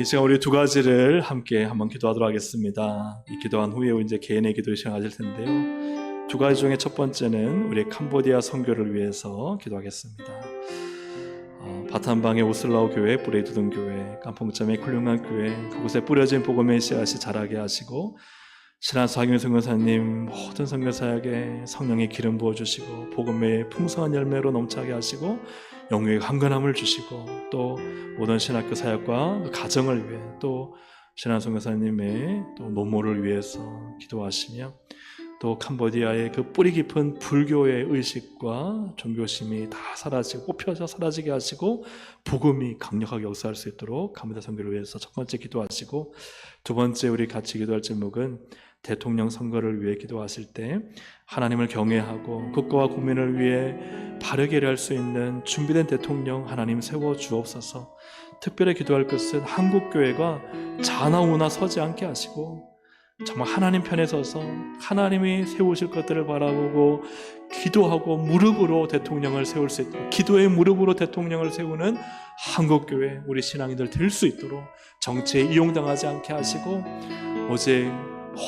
이 시간 우리 두 가지를 함께 한번 기도하도록 하겠습니다. 이 기도한 후에 이제 개인의 기도 시작하실 텐데요. 두 가지 중에 첫 번째는 우리 캄보디아 선교를 위해서 기도하겠습니다. 바탄방의 오슬라우 교회, 브레이드든 교회, 깜풍점의 훌륭한 교회, 그곳에 뿌려진 복음의 씨앗이 자라게 하시고 신한수 하경희 선교사님 모든 선교사에게 성령의 기름 부어주시고 복음의 풍성한 열매로 넘쳐나게 하시고 영육의 강건함을 주시고 또 모든 신학교 사역과 가정을 위해 또 신한수 선교사님의 또 노모를 위해서 기도하시며 또 캄보디아의 그 뿌리 깊은 불교의 의식과 종교심이 다 사라지고 뽑혀져 사라지게 하시고 복음이 강력하게 역사할 수 있도록 캄보디아 선교를 위해서 첫 번째 기도하시고 두 번째 우리 같이 기도할 제목은 대통령 선거를 위해 기도하실 때 하나님을 경외하고 국가와 국민을 위해 바르게 일할 수 있는 준비된 대통령 하나님 세워 주옵소서. 특별히 기도할 것은 한국교회가 좌나우나 서지 않게 하시고 정말 하나님 편에 서서 하나님이 세우실 것들을 바라보고 기도하고 무릎으로 대통령을 세울 수 있도록, 기도의 무릎으로 대통령을 세우는 한국교회 우리 신앙인들 될 수 있도록 정치에 이용당하지 않게 하시고 오직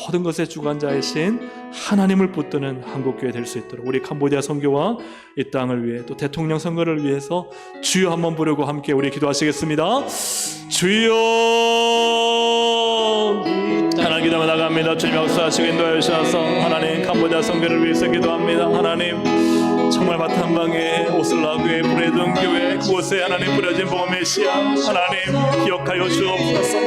모든 것의 주관자이신 하나님을 붙드는 한국교회 될 수 있도록 우리 캄보디아 선교와 이 땅을 위해 또 대통령 선거를 위해서 주여 한번 부르고 함께 우리 기도하시겠습니다. 주여. 하나님 기도하며 나갑니다. 주님 역사하시고 인도하여 주셔서 하나님 캄보디아 선교를 위해서 기도합니다. 하나님 정말 바탕방에 오슬라그에 뿌려둔 교회 그곳에 하나님 뿌려진 복음의 씨앗 하나님 기억하여 주옵소서.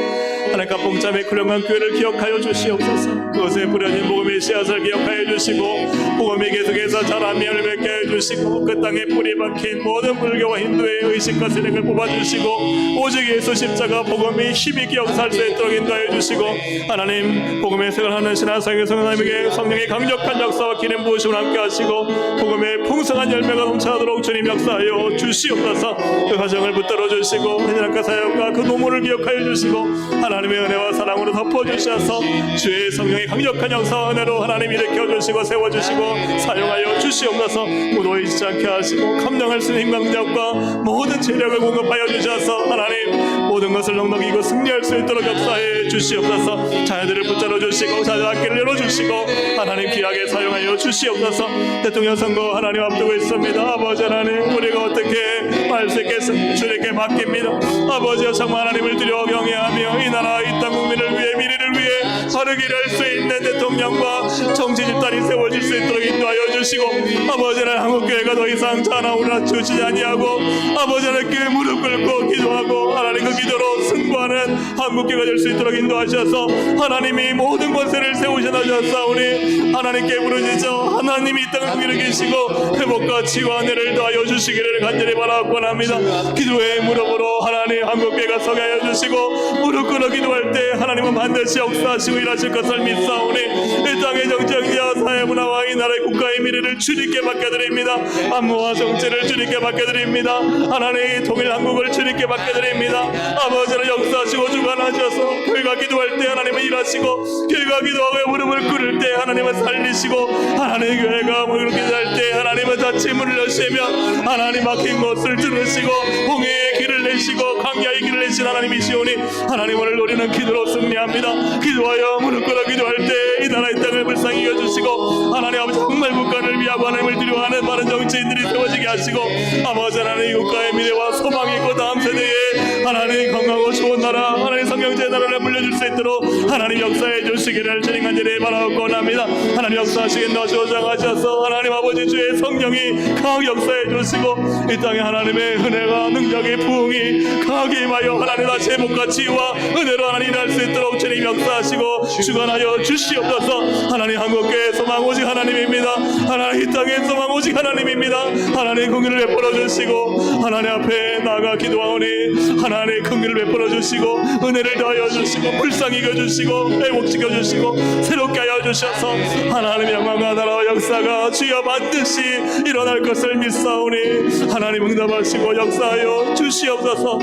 하나님 깜뽕짬의 훌륭한 교회를 기억하여 주시옵소서. 그곳에 뿌려진 복음의 씨앗을 기억하여 주시고 복음이 계속해서 자라며 열매 맺게 해주시고 그 땅에 뿌리 박힌 모든 불교와 힌두의 의식과 세력을 뽑아주시고 오직 예수 십자가 복음이 힘있게 역사할 수 있도록 인도하여 주시고 하나님 복음의 생활하는 신앙사역의 성도님에게 성령의 강력한 역사와 기름 부으심을 함께 하시고 복음의 풍성한 열매가 넘쳐나도록 주님 역사하여 주시옵소서. 그 가정을 붙들어 주시고 현장과 사역과 그 노모를 기억하여 주시고 하나님의 은혜와 사랑으로 덮어주셔서 주의 성령의 강력한 역사와 은혜로 하나님 일으켜 주시고 세워주시고 사용하여 주시옵소서. 무도해지지 않게 하시고 감당할 수 있는 힘과 능력과 모든 재력을 공급하여 주셔서 하나님 모든 것을 넉넉히 이고 승리할 수 있도록 역사해 주시옵소서. 자녀들을 붙잡아 주시고 자녀 학교를 열어주시고 하나님 귀하게 사용하여 주시옵소서. 대통령 선거 하나님 앞두고 있습니다. 아버지 하나님 우리가 어떻게 할 수 있겠습니까? 주님께 맡깁니다. 아버지여 정말 하나님을 두려워 경외하며 이 나라 이 땅 국민을 위해 미래를 위해 바르게 할 수 있는 대통령과 정치 집단이 세워질 수 있도록 인도하여 주시고 아버지는 한국교회가 더 이상 자나우나 주지 아니하고 아버지 하나님께 무릎 꿇고 기도하고 하나님 그 기도로 승부하는 한국교회가 될 수 있도록 인도하셔서 하나님이 모든 권세를 세우셔나셨사오니 하나님께 부르짖어 하나님이 이 땅을 위에 계시고 회복과 치유와 은혜를 더하여 주시기를 간절히 바라곤 합니다. 기도의 무릎으로 하나님 한국교회가 서게 하여 주시고 무릎 꿇어 기도할 때 하나님은 반드시 역사하시고 일하실 것을 믿사오니 이 땅의 정치와 사회문화와 이 나라의 국가의 미래를 주님께 맡겨드립니다. 안무와 정치를 주님께 맡겨드립니다. 하나님의 통일 한국을 주님께 맡겨드립니다. 아버지는 역사하시고 주관하셔서 교회가 기도할 때 하나님은 일하시고 교회가 기도하고 무릎을 꿇을 때 하나님은 살리시고 하나님의 교회가 무릎을 기도할 때 하나님은 자치문을 여시며 하나님 막힌 것을 들으시고 홍해의 길을 내시고 광야의 길을 내신 하나님이시오니 하나님을 노리는 기도로 승리합니다. 기도하여 무릎 꿇어 기도할 때 이 나라의 땅을 불쌍히 여주시고 하나님 아버지 정말 국가를 위하고 하나님을 두려워하는 많은 정치인들이 세워지게 하시고 아버지 하나님 국가의 미래와 소망이 있고 다음 세대에 하나님 건강하고 좋은 나라 하나님 성경제 나라를 물려줄 수 있도록 하나님 역사해 주시기를 주님 간절히 바라고 합니다. 하나님 역사하시겠나 조장하셔서 하나님 아버지 주의 성령이 강하게 역사해 주시고 이 땅에 하나님의 은혜가 능력의 부흥이 강하게 임하여 하나님 다시 회복과 치유와 은혜로 하나님 일할 수 있도록 주님 역사하시고 주관하여 주시옵소서. 하나님 한국교회 소망 오직 하나님입니다. 하나님 이 땅의 소망 오직 하나님입니다. 하나님 긍휼을 베풀어 주시고 하나님 앞에 나가 기도하오니 하나님 긍휼을 베풀어 주시고 은혜를 더하여 주시고 불쌍히 여주시고 회복시켜 주시고 새롭게 하여 주셔서 하나님 영광과 나라와 역사가 주여 반드시 일어날 것을 믿사오니 하나님 응답하시고 역사하여 주시옵소서.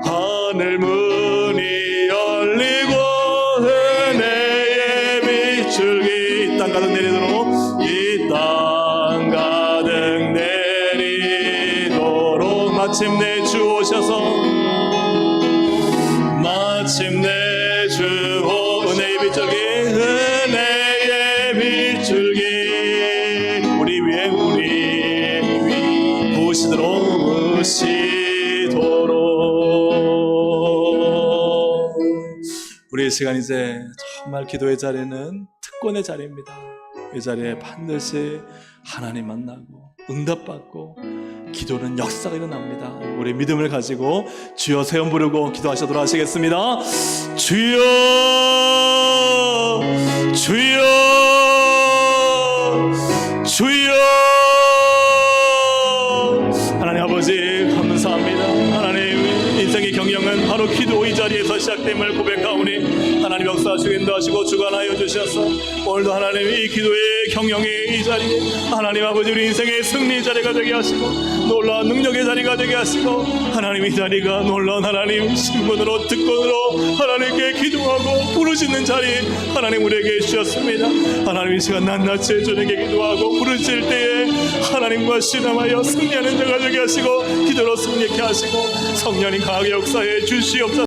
하늘 문이 열리고 은혜의 빛줄기 이 땅 가득 내리도록 이 땅 가득 내리도록 마침내 주 오셔서 마침내 주 은혜의 빛줄기 은혜의 빛줄기 우리 위에 부으시도록 우리의 시간 이제 정말 기도의 자리는 특권의 자리입니다. 이 자리에 반드시 하나님 만나고 응답받고 기도는 역사가 일어납니다. 우리 믿음을 가지고 주여 세 번 부르고 기도하시도록 하시겠습니다. 주여 주여 주여 하나님 아버지 감사합니다. 하나님 인생의 경영은 바로 기도이자 자리에서 시작됨을 고백하오니 하나님 역사하시고 인도하시고 주관하여 주셔서 오늘도 하나님 이 기도의 경영의 이 자리에 하나님 아버지 우리 인생의 승리 자리가 되게 하시고 놀라운 능력의 자리가 되게 하시고 하나님 이 자리가 놀라운 하나님 신분으로 특권으로 하나님께 기도하고 부르시는 자리 하나님 우리에게 주셨습니다. 하나님 이 시간 낱낱이 주님께 기도하고 부르실 때에 하나님과 신앙하여 승리하는 자가 되게 하시고 기도로 승리케 하시고 성령님 강하게 역사해 주시옵소서.